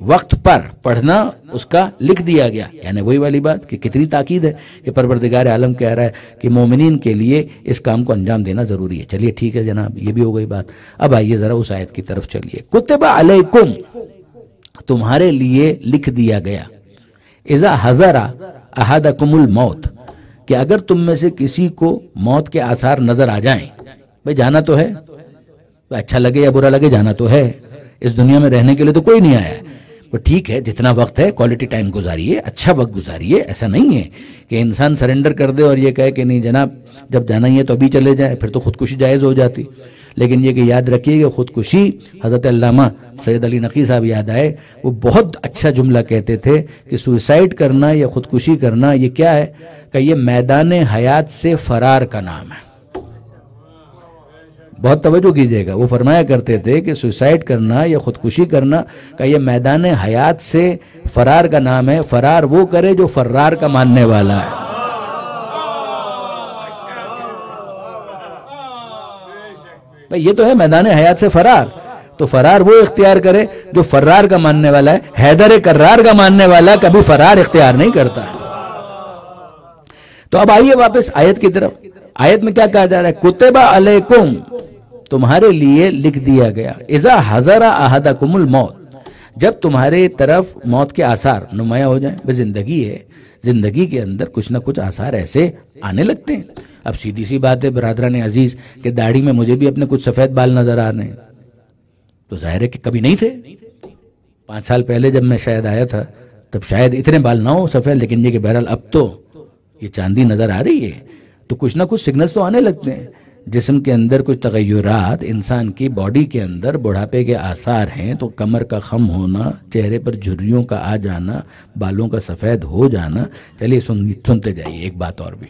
وقت پر پڑھنا اس کا لکھ دیا گیا، یعنی وہی والی بات کہ کتنی تاکید ہے کہ پروردگار عالم کہہ رہا ہے کہ مومنین کے لیے اس کام کو انجام دینا ضروری ہے۔ چلیے ٹھیک ہے جناب، یہ بھی ہو گئی بات۔ اب آئیے ذرا اس آیت کی طرف چلیے۔ کتب علیکم تمہارے لیے لکھ دیا گیا، اذا حضر احدکم الموت، کہ اگر تم میں سے کسی کو موت کے آثار نظر آ جائیں، بھئی جانا تو ہے، اچھا لگے یا برا لگے جانا تو ہے، اس دنیا میں رہنے کے لیے تو کوئی نہیں آیا ہے، وہ ٹھیک ہے جتنا وقت ہے کوالٹی ٹائم گزاریے، اچھا وقت گزاریے۔ ایسا نہیں ہے کہ انسان سرنڈر کر دے اور یہ کہے کہ نہیں جناب جب جانا ہی ہے تو ابھی چلے جائے، پھر تو خودکشی جائز ہو جاتی۔ لیکن یہ کہ یاد رکھیے کہ خودکشی، حضرت علامہ سید علی نقی صاحب یاد آئے، وہ بہت اچھا جملہ کہتے تھے کہ سوئسائڈ کرنا یا خودکشی کرنا یہ کیا ہے کہ یہ میدان حیات سے فرار کا نام ہے۔ بہت توجہ کیجئے گا، وہ فرمایا کرتے تھے کہ سوسائڈ کرنا یا خودکشی کرنا کا یہ میدان حیات سے فرار کا نام ہے. فرار وہ کرے جو فرار کا ماننے والا ہے. بھئی یہ تو ہے میدان حیات سے فرار، تو فرار وہ اختیار کرے جو فرار کا ماننے والا ہے. حیدر کرار کا ماننے والا کبھی فرار اختیار نہیں کرتا. تو اب آئیے واپس آیت کی طرف. آیت میں کیا کہا جا رہا ہے؟ کتب علیکم، تمہارے لیے لکھ دیا گیا. اذا حضر احدکم الموت، جب تمہارے طرف موت کے آثار نمایاں ہو جائیں. وہ زندگی ہے، زندگی کے اندر کچھ نہ کچھ آثار ایسے آنے لگتے ہیں. اب سیدھی سی بات ہے برادران عزیز کہ داڑھی میں مجھے بھی اپنے کچھ سفید بال نظر آ رہے ہیں، تو ظاہر ہے کہ کبھی نہیں تھے. 5 سال پہلے جب میں شاید آیا تھا تب شاید اتنے بال نہ ہو سفید، لیکن یہ کہ بہرحال اب تو یہ چاندی نظر آ رہی ہے. تو کچھ نہ کچھ سگنلز تو آنے لگتے ہیں. جسم کے اندر کچھ تغیرات، انسان کی باڈی کے اندر بڑھاپے کے آثار ہیں. تو کمر کا خم ہونا، چہرے پر جھریوں کا آ جانا، بالوں کا سفید ہو جانا. چلیے سنتے جائیے ایک بات اور بھی.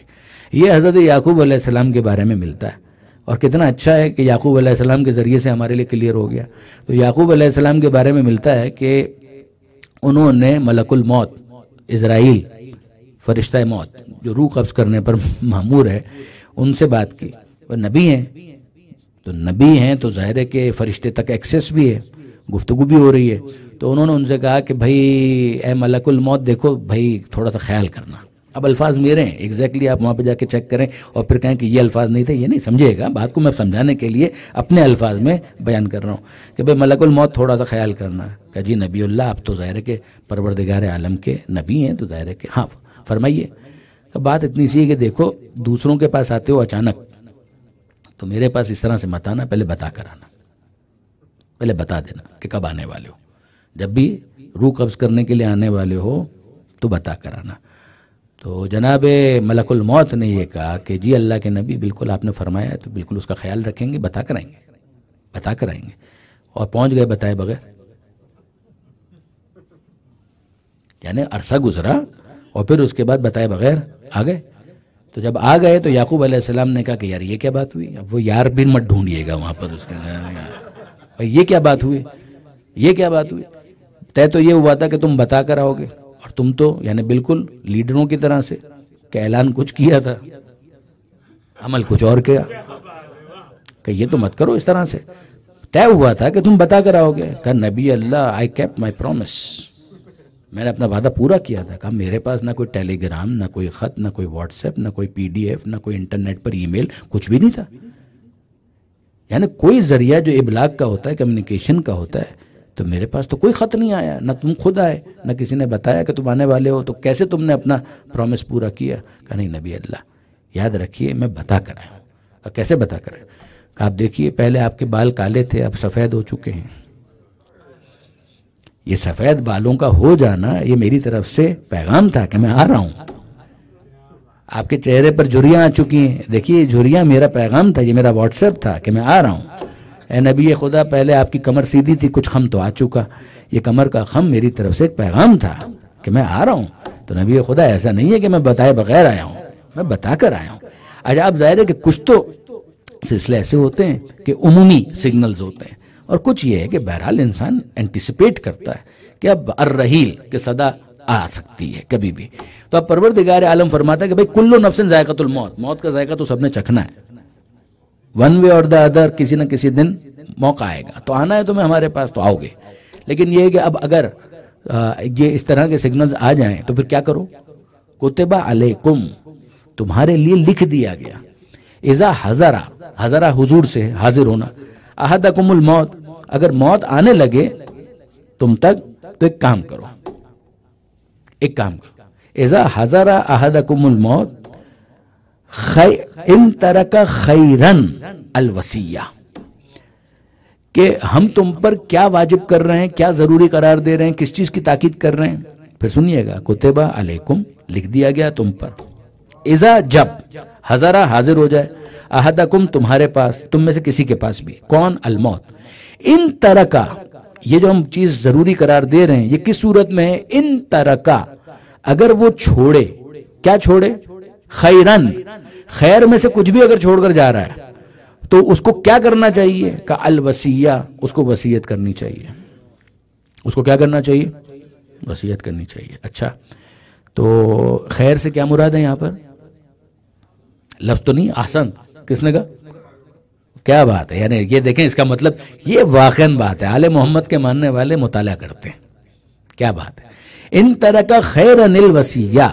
یہ حضرت یعقوب علیہ السلام کے بارے میں ملتا ہے، اور کتنا اچھا ہے کہ یعقوب علیہ السلام کے ذریعے سے ہمارے لیے کلیئر ہو گیا. تو یعقوب علیہ السلام کے بارے میں ملتا ہے کہ انہوں نے ملک الموت اسرائیل، فرشتہ موت جو روح قبض کرنے پر مأمور ہے، ان سے بات کی. وہ نبی ہیں، تو نبی ہیں تو ظاہر ہے کہ فرشتے تک ایکسیس بھی ہے، گفتگو بھی ہو رہی ہے. تو انہوں نے ان سے کہا کہ بھائی اے ملک الموت، دیکھو بھائی تھوڑا سا خیال کرنا. اب الفاظ میرے ہیں، ایگزیکٹلی آپ وہاں پہ جا کے چیک کریں اور پھر کہیں کہ یہ الفاظ نہیں تھے. یہ نہیں سمجھے گا، بات کو میں سمجھانے کے لیے اپنے الفاظ میں بیان کر رہا ہوں کہ بھائی ملک الموت تھوڑا سا خیال کرنا. کہ جی نبی اللہ، آپ تو ظاہر ہے کہ پروردگار عالم کے نبی ہیں، تو ظاہر ہے کہ ہاں فرمائیے. بات اتنی سی ہے کہ دیکھو دوسروں کے پاس آتے ہو اچانک، تو میرے پاس اس طرح سے مت آنا، پہلے بتا کر آنا، پہلے بتا دینا کہ کب آنے والے ہو. جب بھی روح قبض کرنے کے لیے آنے والے ہو تو بتا کر آنا. تو جناب ملک الموت نے یہ کہا کہ جی اللہ کے نبی بالکل آپ نے فرمایا ہے، تو بالکل اس کا خیال رکھیں گے، بتا کر آئیں گے، بتا کر آئیں گے. اور پہنچ گئے بتائے بغیر. یعنی عرصہ گزرا اور پھر اس کے بعد بتائے بغیر آ گئے. تو جب آ گئے تو یعقوب علیہ السلام نے کہا کہ یار یہ کیا بات ہوئی. اب وہ یار بھی مت ڈھونڈیے گا وہاں پر اس کے، یہ کیا بات ہوئی، یہ کیا بات ہوئی. طے تو یہ ہوا تھا کہ تم بتا کر آؤ گے، اور تم تو یعنی بالکل لیڈروں کی طرح سے کہ اعلان کچھ کیا تھا، عمل کچھ اور کیا. کہ یہ تو مت کرو اس طرح سے. طے ہوا تھا کہ تم بتا کر آؤ گے. کہ نبی اللہ آئی کیپٹ مائی پرومس، میں نے اپنا وعدہ پورا کیا تھا. کہا میرے پاس نہ کوئی ٹیلی گرام، نہ کوئی خط، نہ کوئی واٹس ایپ، نہ کوئی PDF، نہ کوئی انٹرنیٹ پر ای میل، کچھ بھی نہیں تھا. یعنی کوئی ذریعہ جو ابلاغ کا ہوتا ہے، کمیونیکیشن کا ہوتا ہے، تو میرے پاس تو کوئی خط نہیں آیا، نہ تم خود آئے، نہ کسی نے بتایا کہ تم آنے والے ہو. تو کیسے تم نے اپنا پرومس پورا کیا؟ کہا نہیں نبی اللہ یاد رکھیے میں بتا کر آیا ہوں. کیسے بتا کر آیا؟ کہ آپ دیکھیے پہلے آپ کے بال کالے تھے، اب سفید ہو چکے ہیں. یہ سفید بالوں کا ہو جانا یہ میری طرف سے پیغام تھا کہ میں آ رہا ہوں. آپ کے چہرے پر جھریاں آ چکی ہیں، دیکھیے جھریاں میرا پیغام تھا، یہ میرا واٹس ایپ تھا کہ میں آ رہا ہوں. اے نبی خدا پہلے آپ کی کمر سیدھی تھی، کچھ خم تو آ چکا، یہ کمر کا خم میری طرف سے ایک پیغام تھا کہ میں آ رہا ہوں. تو نبی خدا ایسا نہیں ہے کہ میں بتائے بغیر آیا ہوں، میں بتا کر آیا ہوں. اچھا اب ظاہر ہے کہ کچھ تو سلسلے ایسے ہوتے ہیں کہ عمومی سگنلز ہوتے ہیں، اور کچھ یہ ہے کہ بہرحال انسان انٹیسپیٹ کرتا ہے کہ اب الرحیل کہ صدا آ سکتی ہے کبھی بھی. تو اب پروردگار عالم فرماتا ہے کہ بھئی کل نفس ذائقۃ الموت، موت کا ذائقہ تو سب نے چکھنا ہے، ون وے اور دا ادر، کسی نہ کسی دن موقع آئے گا. تو آنا ہے تمہیں ہمارے پاس تو آؤ گے. لیکن یہ ہے کہ اب اگر یہ اس طرح کے سگنلز آ جائیں تو پھر کیا کرو؟ کتب علیکم، تمہارے لیے لکھ دیا گیا. اذا حضرہ حضور سے حاضر ہونا، احدکم الموت، اگر موت آنے لگے تم تک تو ایک کام کرو، ایک کام کرو. اذا حضر احدکم الموت ان ترک خیرن الوصیہ، کہ ہم تم پر کیا واجب کر رہے ہیں، کیا ضروری قرار دے رہے ہیں، کس چیز کی تاکید کر رہے ہیں. پھر سنیے گا کتب علیکم، لکھ دیا گیا تم پر. اذا جب حضرہ حاضر ہو جائے، احدکم تمہارے پاس، تم میں سے کسی کے پاس بھی، کون؟ الموت. ان ترکا، یہ جو ہم چیز ضروری قرار دے رہے ہیں یہ کس صورت میں ہے؟ ان ترکا، اگر وہ چھوڑے، کیا چھوڑے؟ خیرن، خیر میں سے کچھ بھی اگر چھوڑ کر جا رہا ہے تو اس کو کیا کرنا چاہیے؟ کہ الوصیہ، اس کو وصیت کرنی چاہیے. اس کو کیا کرنا چاہیے؟ وصیت کرنی چاہیے. اچھا، تو خیر سے کیا مراد ہے یہاں پر؟ لفظ تو نہیں، احسن کس نے کہا؟ کیا بات ہے، یعنی یہ دیکھیں اس کا مطلب یہ واقعاً بات ہے. آل محمد کے ماننے والے مطالعہ کرتے ہیں. کیا بات ہے. ان ترک خیرا الوصیہ،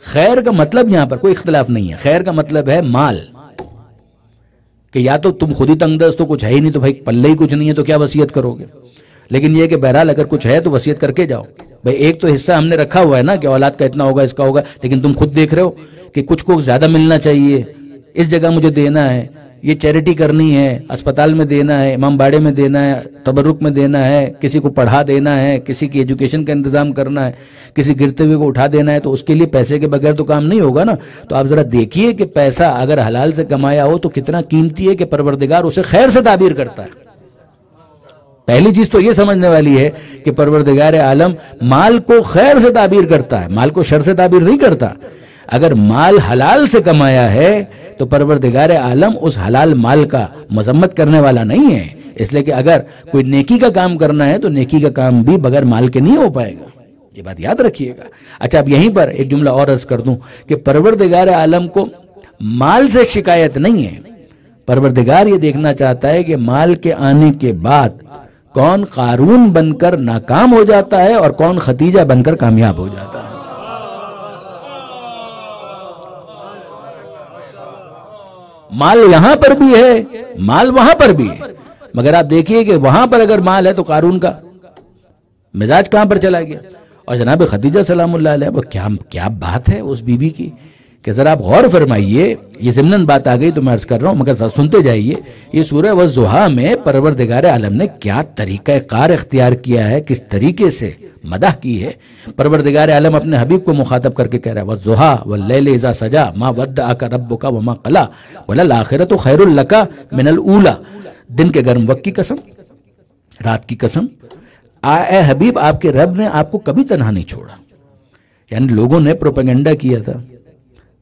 خیر کا مطلب یہاں پر کوئی اختلاف نہیں ہے. خیر کا مطلب ہے مال، کہ یا تو تم خود ہی تنگ دست تو کچھ ہے ہی نہیں، تو بھائی پلے ہی کچھ نہیں ہے تو کیا وصیت کرو گے. لیکن یہ کہ بہرحال اگر کچھ ہے تو وصیت کر کے جاؤ. بھائی ایک تو حصہ ہم نے رکھا ہوا ہے نا کہ اولاد کا اتنا ہوگا، اس کا ہوگا، لیکن تم خود دیکھ رہے ہو کہ کچھ کو زیادہ ملنا چاہیے، اس جگہ مجھے دینا ہے، یہ چیریٹی کرنی ہے، اسپتال میں دینا ہے، امام باڑے میں دینا ہے، تبرک میں دینا ہے، کسی کو پڑھا دینا ہے، کسی کی ایجوکیشن کا انتظام کرنا ہے، کسی گرتے ہوئے کو اٹھا دینا ہے، تو اس کے لیے پیسے کے بغیر تو کام نہیں ہوگا نا. تو آپ ذرا دیکھیے کہ پیسہ اگر حلال سے کمایا ہو تو کتنا قیمتی ہے کہ پروردگار اسے خیر سے تعبیر کرتا ہے. پہلی چیز تو یہ سمجھنے والی ہے کہ پروردگار عالم مال کو خیر سے تعبیر کرتا ہے، مال کو شر سے تعبیر نہیں کرتا. اگر مال حلال سے کمایا ہے تو پروردگار عالم اس حلال مال کا مذمت کرنے والا نہیں ہے. اس لیے کہ اگر کوئی نیکی کا کام کرنا ہے تو نیکی کا کام بھی بغیر مال کے نہیں ہو پائے گا. یہ بات یاد رکھیے گا. اچھا، اب یہیں پر ایک جملہ اور عرض کر دوں کہ پروردگار عالم کو مال سے شکایت نہیں ہے. پروردگار یہ دیکھنا چاہتا ہے کہ مال کے آنے کے بعد کون قارون بن کر ناکام ہو جاتا ہے اور کون ختیجہ بن کر کامیاب ہو جاتا ہے. مال یہاں پر بھی ہے، مال وہاں پر بھی ہے، مگر آپ دیکھیے کہ وہاں پر اگر مال ہے تو قارون کا مزاج کہاں پر چلا گیا. اور جناب خدیجہ سلام اللہ علیہ، وہ کیا بات ہے اس بی بی کی کہ ذرا آپ غور فرمائیے. یہ ضمناً بات آ گئی تو میں عرض کر رہا ہوں، مگر سنتے جائیے. یہ سورہ والضحیٰ میں پروردگار عالم نے کیا طریقہ کار اختیار کیا ہے، کس طریقے سے مدح کی ہے. پروردگار عالم اپنے حبیب کو مخاطب کر کے کہہ رہا ہے والضحیٰ واللیل اذا سجا ما ودعک ربک وما قلی وللآخرۃ خیر لک من الاولی. دن کے گرم وقت کی قسم، رات کی قسم، اے حبیب آپ کے رب نے آپ کو کبھی تنہا نہیں چھوڑا. یعنی لوگوں نے پروپیگنڈا کیا تھا،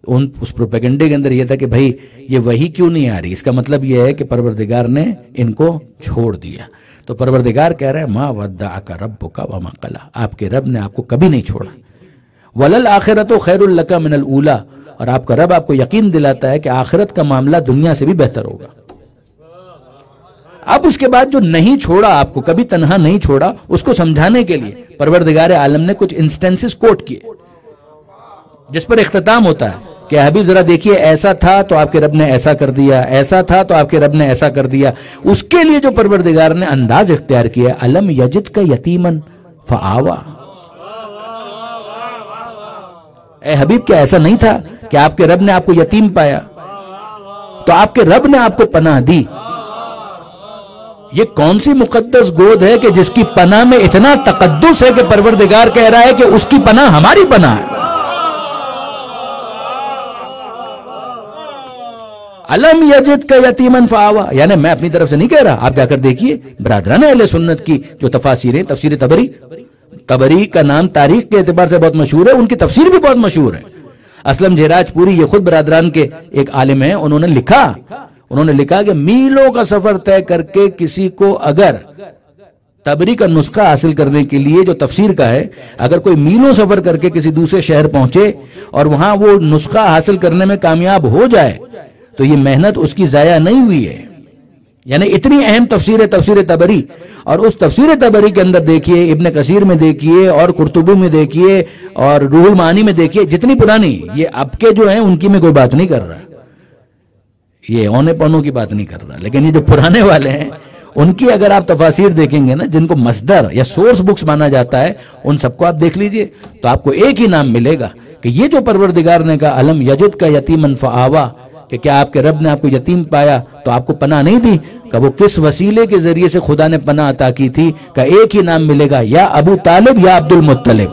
اس پروپیگنڈے کے اندر یہ تھا کہ بھائی یہ وحی کیوں نہیں آ رہی. اس کا مطلب یہ ہے کہ پروردگار نے ان کو چھوڑ دیا. تو پروردگار کہہ رہے ہیں ما ودعک ربک وما قلی، آپ کے رب نے آپ کو کبھی نہیں چھوڑا. وللآخرۃ خیر لک من الاولی، اور آپ کا رب آپ کو یقین دلاتا ہے کہ آخرت کا معاملہ دنیا سے بھی بہتر ہوگا. اب اس کے بعد جو نہیں چھوڑا، آپ کو کبھی تنہا نہیں چھوڑا، اس کو سمجھانے کے لیے پروردگار عالم نے کچھ انسٹنسز کوٹ کیے جس پر اختتام ہوتا ہے کہ حبیب ذرا دیکھیے ایسا تھا تو آپ کے رب نے ایسا کر دیا، ایسا تھا تو آپ کے رب نے ایسا کر دیا. اس کے لیے جو پروردگار نے انداز اختیار کیا، الم یجدک یتیما فآوی. اے حبیب کیا ایسا نہیں تھا کہ آپ کے رب نے آپ کو یتیم پایا تو آپ کے رب نے آپ کو پناہ دی. یہ کون سی مقدس گود ہے کہ جس کی پناہ میں اتنا تقدس ہے کہ پروردگار کہہ رہا ہے کہ اس کی پناہ ہماری پناہ ہے. الم یجدک یتیما فآوی، یعنی میں اپنی طرف سے نہیں کہہ رہا. آپ جا کر دیکھیے برادران اہل سنت کی جو تفاسیر ہیں، تفسیر طبری کا نام تاریخ کے اعتبار سے بہت مشہور ہے، ان کی تفسیر بھی بہت مشہور ہے. اسلم جہراج پوری یہ خود برادران کے ایک عالم ہیں، انہوں نے لکھا کہ میلوں کا سفر طے کر کے کسی کو اگر طبری کا نسخہ حاصل کرنے کے لیے جو تفسیر کا ہے، اگر کوئی میلوں سفر کر کے کسی دوسرے شہر پہنچے اور وہاں وہ نسخہ حاصل کرنے میں کامیاب ہو جائے تو یہ محنت اس کی ضائع نہیں ہوئی ہے. یعنی اتنی اہم تفسیر ہے تفسیر طبری. اور اس تفسیر طبری کے اندر دیکھیے، ابن کثیر میں دیکھیے اور قرطبی میں دیکھیے اور روح المعانی میں دیکھیے، جتنی پرانی یہ اب کے جو ہیں ان کی میں کوئی بات نہیں کر رہا، یہ اونے پونوں کی بات نہیں کر رہا، لیکن یہ جو پرانے والے ہیں ان کی اگر آپ تفاسیر دیکھیں گے نا، جن کو مصدر یا سورس بکس مانا جاتا ہے، ان سب کو آپ دیکھ لیجئے تو آپ کو ایک ہی نام ملے گا کہ یہ جو پروردگار نے کہا الم یجدک یتیما فآوی، کہ کیا آپ کے رب نے آپ کو یتیم پایا تو آپ کو پناہ نہیں دی، کہ وہ کس وسیلے کے ذریعے سے خدا نے پناہ عطا کی تھی، کہ ایک ہی نام ملے گا، یا ابو طالب یا عبد المطلب،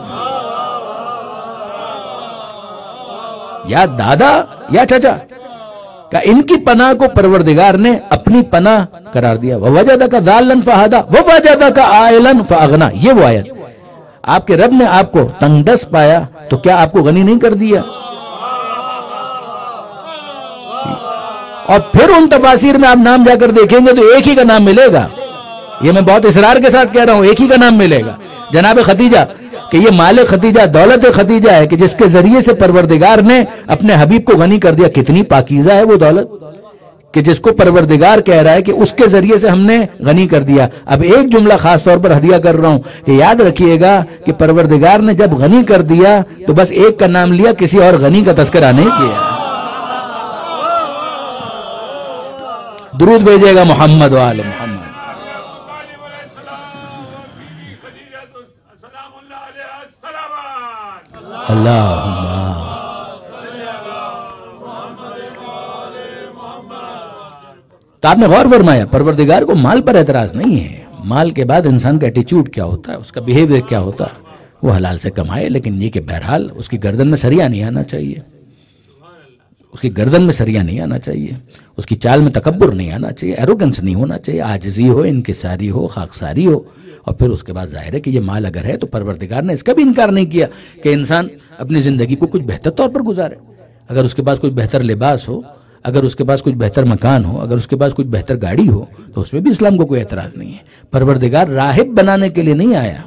یا دادا یا چچا. کہ ان کی پناہ کو پروردگار نے اپنی پناہ قرار دیا. وَوَجَدَكَ ضَالًّا فَهَدَىٰ وَوَجَدَكَ عَائِلًا فَأَغْنَىٰ. یہ وہ آیت، آپ کے رب نے آپ کو تنگ دست پایا تو کیا آپ کو غنی نہیں کر دیا. اور پھر ان تفاسیر میں آپ نام جا کر دیکھیں گے تو ایک ہی کا نام ملے گا. یہ میں بہت اصرار کے ساتھ کہہ رہا ہوں, ایک ہی کا نام ملے گا, جناب خدیجہ, کہ یہ مال خدیجہ, دولت خدیجہ ہے کہ جس کے ذریعے سے پروردگار نے اپنے حبیب کو غنی کر دیا. کتنی پاکیزہ ہے وہ دولت کہ جس کو پروردگار کہہ رہا ہے کہ اس کے ذریعے سے ہم نے غنی کر دیا. اب ایک جملہ خاص طور پر ہدیہ کر رہا ہوں کہ یاد رکھیے گا کہ پروردگار نے جب غنی کر دیا تو بس ایک کا نام لیا, کسی اور غنی کا تذکرہ نہیں کیا. درود بھیجیے گا محمد و آل محمد. اللہم. تو آپ نے غور فرمایا پروردگار کو مال پر اعتراض نہیں ہے. مال کے بعد انسان کا ایٹیچیوڈ کیا ہوتا ہے, اس کا بیہیویئر کیا ہوتا ہے, وہ حلال سے کمائے, لیکن یہ کہ بہرحال اس کی گردن میں سریا نہیں آنا چاہیے, اس کی گردن میں سریا نہیں آنا چاہیے, اس کی چال میں تکبر نہیں آنا چاہیے, ایروگنس نہیں ہونا چاہیے, عاجزی ہو, انکساری ہو, خاکساری ہو. اور پھر اس کے بعد ظاہر ہے کہ یہ مال اگر ہے تو پروردگار نے اس کا بھی انکار نہیں کیا کہ انسان اپنی زندگی کو کچھ بہتر طور پر گزارے. اگر اس کے پاس کچھ بہتر لباس ہو, اگر اس کے پاس کچھ بہتر مکان ہو, اگر اس کے پاس کچھ بہتر گاڑی ہو, تو اس میں بھی اسلام کو کوئی اعتراض نہیں ہے. پروردگار راہب بنانے کے لیے نہیں آیا,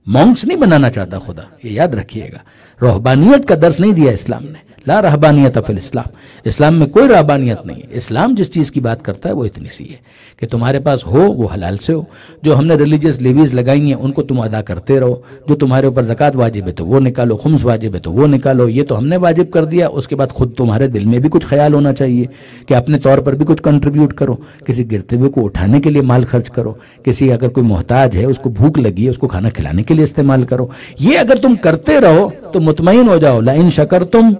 مونکس نہیں بنانا چاہتا خدا, یہ یاد رکھیے گا. رہبانیت کا درس نہیں دیا اسلام نے. لا رہبانیت فی الاسلام, اسلام میں کوئی رہبانیت نہیں ہے. اسلام جس چیز کی بات کرتا ہے وہ اتنی سی ہے کہ تمہارے پاس ہو وہ حلال سے ہو. جو ہم نے ریلیجیس لیویز لگائی ہیں ان کو تم ادا کرتے رہو. جو تمہارے اوپر زکوٰۃ واجب ہے تو وہ نکالو, خمس واجب ہے تو وہ نکالو. یہ تو ہم نے واجب کر دیا. اس کے بعد خود تمہارے دل میں بھی کچھ خیال ہونا چاہیے کہ اپنے طور پر بھی کچھ کنٹریبیوٹ کرو. کسی گرتے ہوئے کو اٹھانے کے لیے مال خرچ کرو. کسی اگر کوئی محتاج ہے, اس کو بھوک لگی ہے, اس کو کھانا کھلانے کے لیے استعمال کرو. یہ اگر تم کرتے رہو تو مطمئن ہو جاؤ, لئن شکرتم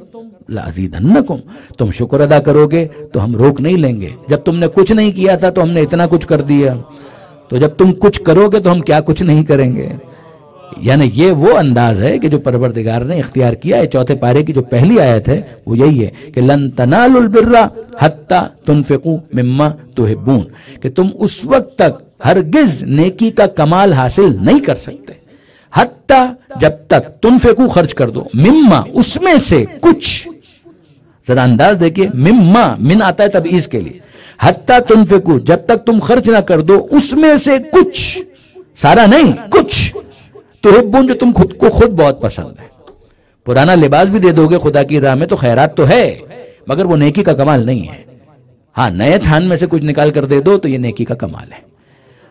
لازیدنکم, تم شکر ادا کرو گے تو ہم روک نہیں لیں گے. جب تم نے کچھ نہیں کیا تھا تو ہم نے اتنا کچھ کر دیا, تو جب تم کچھ کرو گے تو ہم کیا کچھ نہیں کریں گے. یعنی یہ وہ انداز ہے کہ جو پروردگار نے اختیار کیا ہے. چوتھے پارے کی جو پہلی آیت ہے وہ یہی ہے کہ لن تنالوا البر حتی تنفقوا مما تحبون, کہ تم اس وقت تک ہرگز نیکی کا کمال حاصل نہیں کر سکتے حتی جب تک تنفقوا خرچ کر دو, مما اس میں سے کچھ. ذرا انداز دیکھیے, مما من آتا ہے تبعیض کے لیے, حتی تنفقوا جب تک تم خرچ نہ کر دو اس میں سے کچھ, سارا نہیں کچھ. تحبون جو تم خود کو خود بہت پسند ہے. پرانا لباس بھی دے دو گے خدا کی راہ میں تو خیرات تو ہے, مگر وہ نیکی کا کمال نہیں ہے. ہاں نئے تھان میں سے کچھ نکال کر دے دو تو یہ نیکی کا کمال ہے.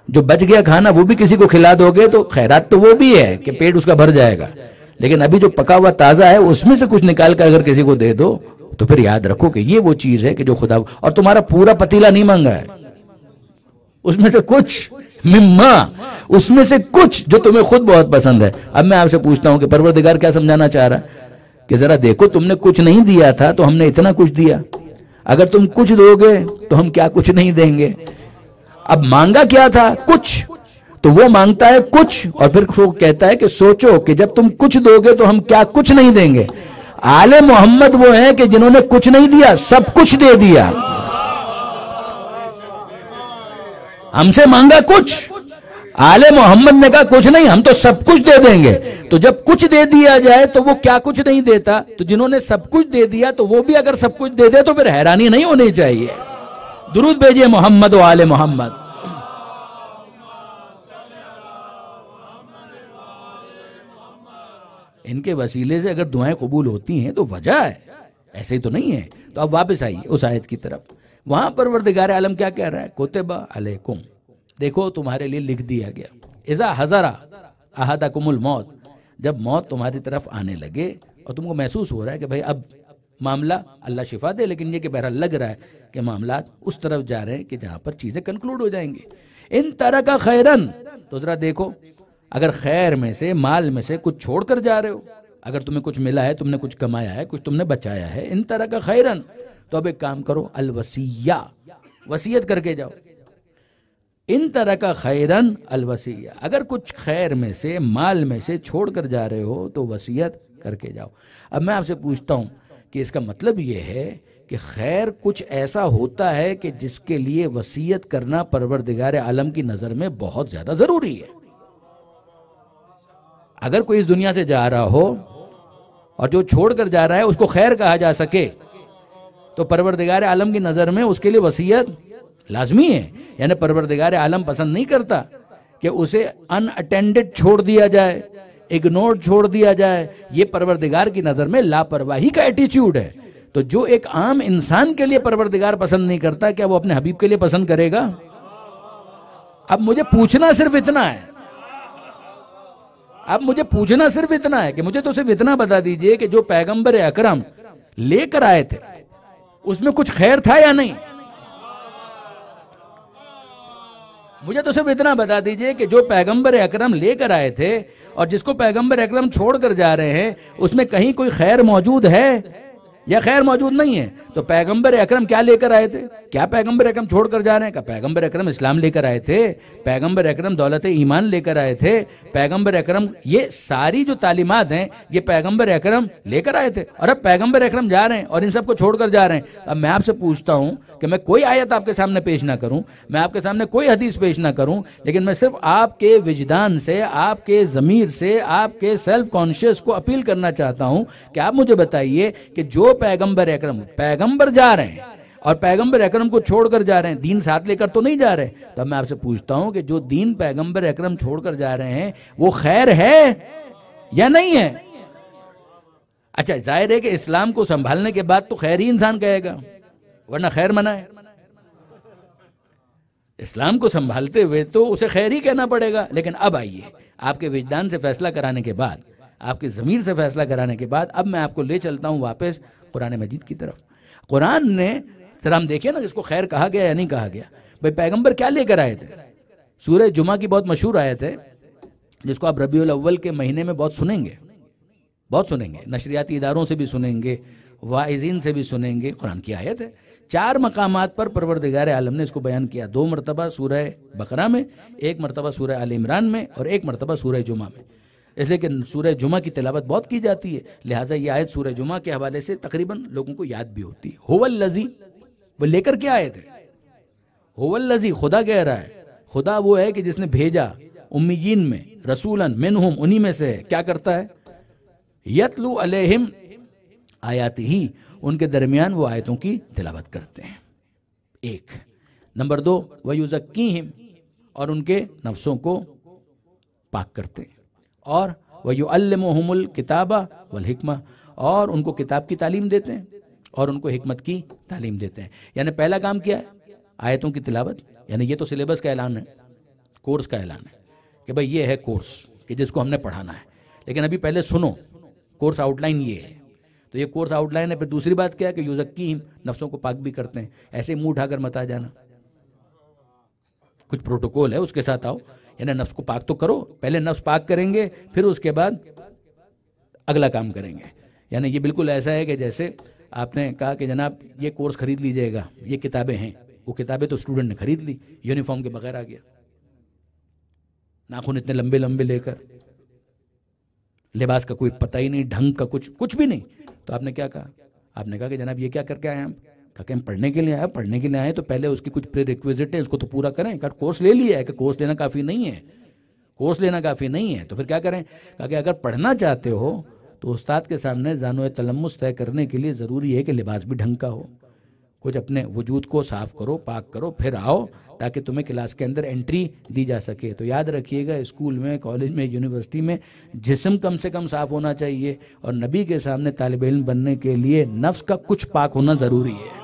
جو بچ گیا کھانا وہ بھی کسی کو کھلا دو گے تو خیرات تو وہ بھی ہے کہ پیٹ اس کا بھر جائے گا. لیکن ابھی جو پکا ہوا تازہ ہے اس میں سے کچھ نکال کر اگر کسی کو دے دو تو پھر یاد رکھو کہ یہ وہ چیز ہے کہ جو خدا, اور تمہارا پورا پتیلا نہیں مانگا ہے, اس میں سے کچھ مما, اس میں سے کچھ جو تمہیں خود بہت پسند ہے. اب میں آپ سے پوچھتا ہوں کہ پروردگار کیا سمجھانا چاہ رہا ہے کہ ذرا دیکھو تم نے کچھ نہیں دیا تھا تو ہم نے اتنا کچھ دیا, اگر تم کچھ دو گے تو ہم کیا کچھ نہیں دیں گے. اب مانگا کیا تھا کچھ, تو وہ مانگتا ہے کچھ اور پھر وہ کہتا ہے کہ سوچو کہ جب تم کچھ دو گے تو ہم کیا کچھ نہیں دیں گے. آل محمد وہ ہیں کہ جنہوں نے کچھ نہیں دیا, سب کچھ دے دیا. ہم سے مانگا کچھ, آل محمد نے کہا کچھ نہیں, ہم تو سب کچھ دے دیں گے. تو جب کچھ دے دیا جائے تو وہ کیا کچھ نہیں دیتا, تو جنہوں نے سب کچھ دے دیا تو وہ بھی اگر سب کچھ دے دے تو پھر حیرانی نہیں ہونی چاہیے. درود بھیجئے محمد و آل محمد. ان کے وسیلے سے اگر دعائیں قبول ہوتی ہیں تو وجہ ہے, ایسے ہی تو نہیں ہے. تو اب واپس آئیے اس آیت کی طرف. وہاں پروردگار عالم کیا کہہ رہا ہے, کتب علیکم, دیکھو تمہارے لیے لکھ دیا گیا. اذا حضر احدکم الموت, جب موت تمہاری طرف آنے لگے اور تم کو محسوس ہو رہا ہے کہ بھائی اب معاملہ اللہ شفا دے, لیکن یہ کہ بہرحال لگ رہا ہے کہ معاملات اس طرف جا رہے ہیں کہ جہاں پر چیزیں کنکلوڈ ہو جائیں گی. ان ترک خیرن, تو ذرا دیکھو اگر خیر میں سے, مال میں سے کچھ چھوڑ کر جا رہے ہو, اگر تمہیں کچھ ملا ہے, تم نے کچھ کمایا ہے, کچھ تم نے بچایا ہے, ان ترک خیرن, تو اب ایک کام کرو, الوصیہ, وصیت کر کے جاؤ. ان ترک خیرن الوصیہ, اگر کچھ خیر میں سے, مال میں سے چھوڑ کر جا رہے ہو تو وصیت کر کے جاؤ. اب میں آپ سے پوچھتا ہوں کہ اس کا مطلب یہ ہے کہ خیر کچھ ایسا ہوتا ہے کہ جس کے لیے وصیت کرنا پروردگار عالم کی نظر میں بہت زیادہ ضروری ہے. اگر کوئی اس دنیا سے جا رہا ہو اور جو چھوڑ کر جا رہا ہے اس کو خیر کہا جا سکے, تو پروردگار عالم کی نظر میں اس کے لیے وصیت لازمی ہے. یعنی پروردگار عالم پسند نہیں کرتا کہ اسے ان اٹینڈڈ چھوڑ دیا جائے، اگنور چھوڑ دیا جائے. یہ پروردگار کی نظر میں لاپرواہی کا ایٹیچیوڈ ہے. تو جو ایک عام انسان کے لیے پروردگار پسند نہیں کرتا، کیا وہ اپنے حبیب کے لیے پسند کرے گا؟ اب مجھے پوچھنا صرف اتنا ہے کہ مجھے تو صرف اتنا بتا دیجئے کہ جو پیغمبر اکرم لے کر آئے تھے اس میں کچھ خیر تھا یا نہیں؟ مجھے تو صرف اتنا بتا دیجئے کہ جو پیغمبر اکرم لے کر آئے تھے اور جس کو پیغمبر اکرم چھوڑ کر جا رہے ہیں اس میں کہیں کوئی خیر موجود ہے یا خیر موجود نہیں ہے؟ تو پیغمبر اکرم کیا لے کر آئے تھے؟ کیا پیغمبر اکرم چھوڑ کر جا رہے ہیں؟ کہ پیغمبر اکرم اسلام لے کر آئے تھے، پیغمبر اکرم دولت ایمان لے کر آئے تھے، پیغمبر اکرم یہ ساری جو تعلیمات ہیں یہ پیغمبر اکرم لے کر آئے تھے. اور اب پیغمبر اکرم جا رہے ہیں اور ان سب کو چھوڑ کر جا رہے ہیں. اب میں آپ سے پوچھتا ہوں کہ میں کوئی آیت آپ کے سامنے پیش نہ کروں، میں آپ کے سامنے کوئی حدیث پیش نہ کروں، لیکن میں صرف آپ کے وجدان سے، آپ کے ضمیر سے، آپ کے سیلف کانشیس کو اپیل کرنا چاہتا ہوں کہ آپ مجھے بتائیے کہ جو پیغمبر اکرم پیغمبر جا رہے ہیں اور پیغمبر اکرم کو چھوڑ کر جا رہے ہیں، دین ساتھ لے کر تو نہیں جا رہے. تو میں آپ سے پوچھتا ہوں کہ جو دین پیغمبر اکرم چھوڑ کر جا رہے ہیں وہ خیر ہے یا نہیں ہے؟ اچھا ظاہر ہے کہ اسلام کو سنبھالنے کے بعد تو خیر ہی انسان کہے گا، ورنہ خیر منع ہے. اسلام کو سنبھالتے ہوئے تو اسے خیر ہی کہنا پڑے گا. لیکن اب آئیے، آپ کے وجدان سے فیصلہ کرانے کے بعد، آپ کے ضمیر سے فیصلہ کرانے کے بعد، اب میں آپ کو لے چلتا ہوں واپس قرآن مجید کی طرف. قرآن نے ذرا ہم دیکھیں نا اس کو خیر کہا گیا یا نہیں کہا گیا. بھئی پیغمبر کیا لے کر آئے تھے؟ سورہ جمعہ کی بہت مشہور آیت ہے جس کو آپ ربیع الاول کے مہینے میں بہت سنیں گے، نشریاتی اداروں سے بھی سنیں گے، واعظین سے بھی سنیں گے. قرآن کی آیت ہے. 4 مقامات پر پروردگار عالم نے اس کو بیان کیا. 2 مرتبہ سورہ بقرہ میں، 1 مرتبہ سورہ آل عمران میں، اور 1 مرتبہ سورہ جمعہ میں. اس لیے کہ سورہ جمعہ کی تلاوت بہت کی جاتی ہے، لہٰذا یہ آیت سورہ جمعہ کے حوالے سے تقریباً لوگوں کو یاد بھی ہوتی ہے. هو الذی، وہ لے کر کیا آئے تھے؟ هو الذی، خدا کہہ رہا ہے. خدا وہ ہے کہ جس نے بھیجا امیین میں رسولا منہم، انہی میں سے ہے. کیا کرتا ہے؟ یتلو علیہم آیاتہ، ان کے درمیان وہ آیتوں کی تلاوت کرتے ہیں. 1 نمبر 2 ویزکیہم، اور ان کے نفسوں کو پاک کرتے ہیں. اور وَيُعَلِّمُهُمُ الْكِتَابَ وَالْحِكْمَةَ، اور ان کو کتاب کی تعلیم دیتے ہیں اور ان کو حکمت کی تعلیم دیتے ہیں. یعنی پہلا کام کیا ہے؟ آیتوں کی تلاوت. یعنی یہ تو سلیبس کا اعلان ہے، کورس کا اعلان ہے کہ بھئی یہ ہے کورس کہ جس کو ہم نے پڑھانا ہے. لیکن ابھی پہلے سنو، کورس آؤٹ لائن یہ ہے. تو یہ کورس آؤٹ لائن ہے. پھر دوسری بات کیا ہے کہ یزکیہم، نفسوں کو پاک بھی کرتے ہیں. ایسے منہ اٹھا کر مت آ جانا، کچھ پروٹوکول ہے اس کے ساتھ آؤ. یعنی نفس کو پاک تو کرو، پہلے نفس پاک کریں گے پھر اس کے بعد اگلا کام کریں گے. یعنی یہ بالکل ایسا ہے کہ جیسے آپ نے کہا کہ جناب یہ کورس خرید لیجئے گا، یہ کتابیں ہیں. وہ کتابیں تو اسٹوڈنٹ نے خرید لی، یونیفارم کے بغیر آ گیا، ناخن اتنے لمبے لمبے لے کر، لباس کا کوئی پتہ ہی نہیں، ڈھنگ کا کچھ بھی نہیں. تو آپ نے کیا کہا؟ آپ نے کہا کہ جناب یہ کیا کر کے آئے ہیں ہم؟ کہا کہ ہم پڑھنے کے لیے آئے. پڑھنے کے لیے آئے تو پہلے اس کی کچھ پری ریکویزٹ ہے، اس کو تو پورا کریں. کہا کورس لے لیا ہے. کہ کورس لینا کافی نہیں ہے، کورس لینا کافی نہیں ہے. تو پھر کیا کریں؟ کہا کہ اگر پڑھنا چاہتے ہو تو استاد کے سامنے زانو تلمس طے کرنے کے لیے ضروری ہے کہ لباس بھی ڈھنگ کا ہو. کچھ اپنے وجود کو صاف کرو، پاک کرو، پھر آؤ تاکہ تمہیں کلاس کے اندر انٹری دی جا سکے. تو یاد رکھیے گا، اسکول میں، کالج میں، یونیورسٹی میں جسم کم سے کم صاف ہونا چاہیے، اور نبی کے سامنے طالب علم بننے کے لیے نفس کا کچھ پاک ہونا ضروری ہے.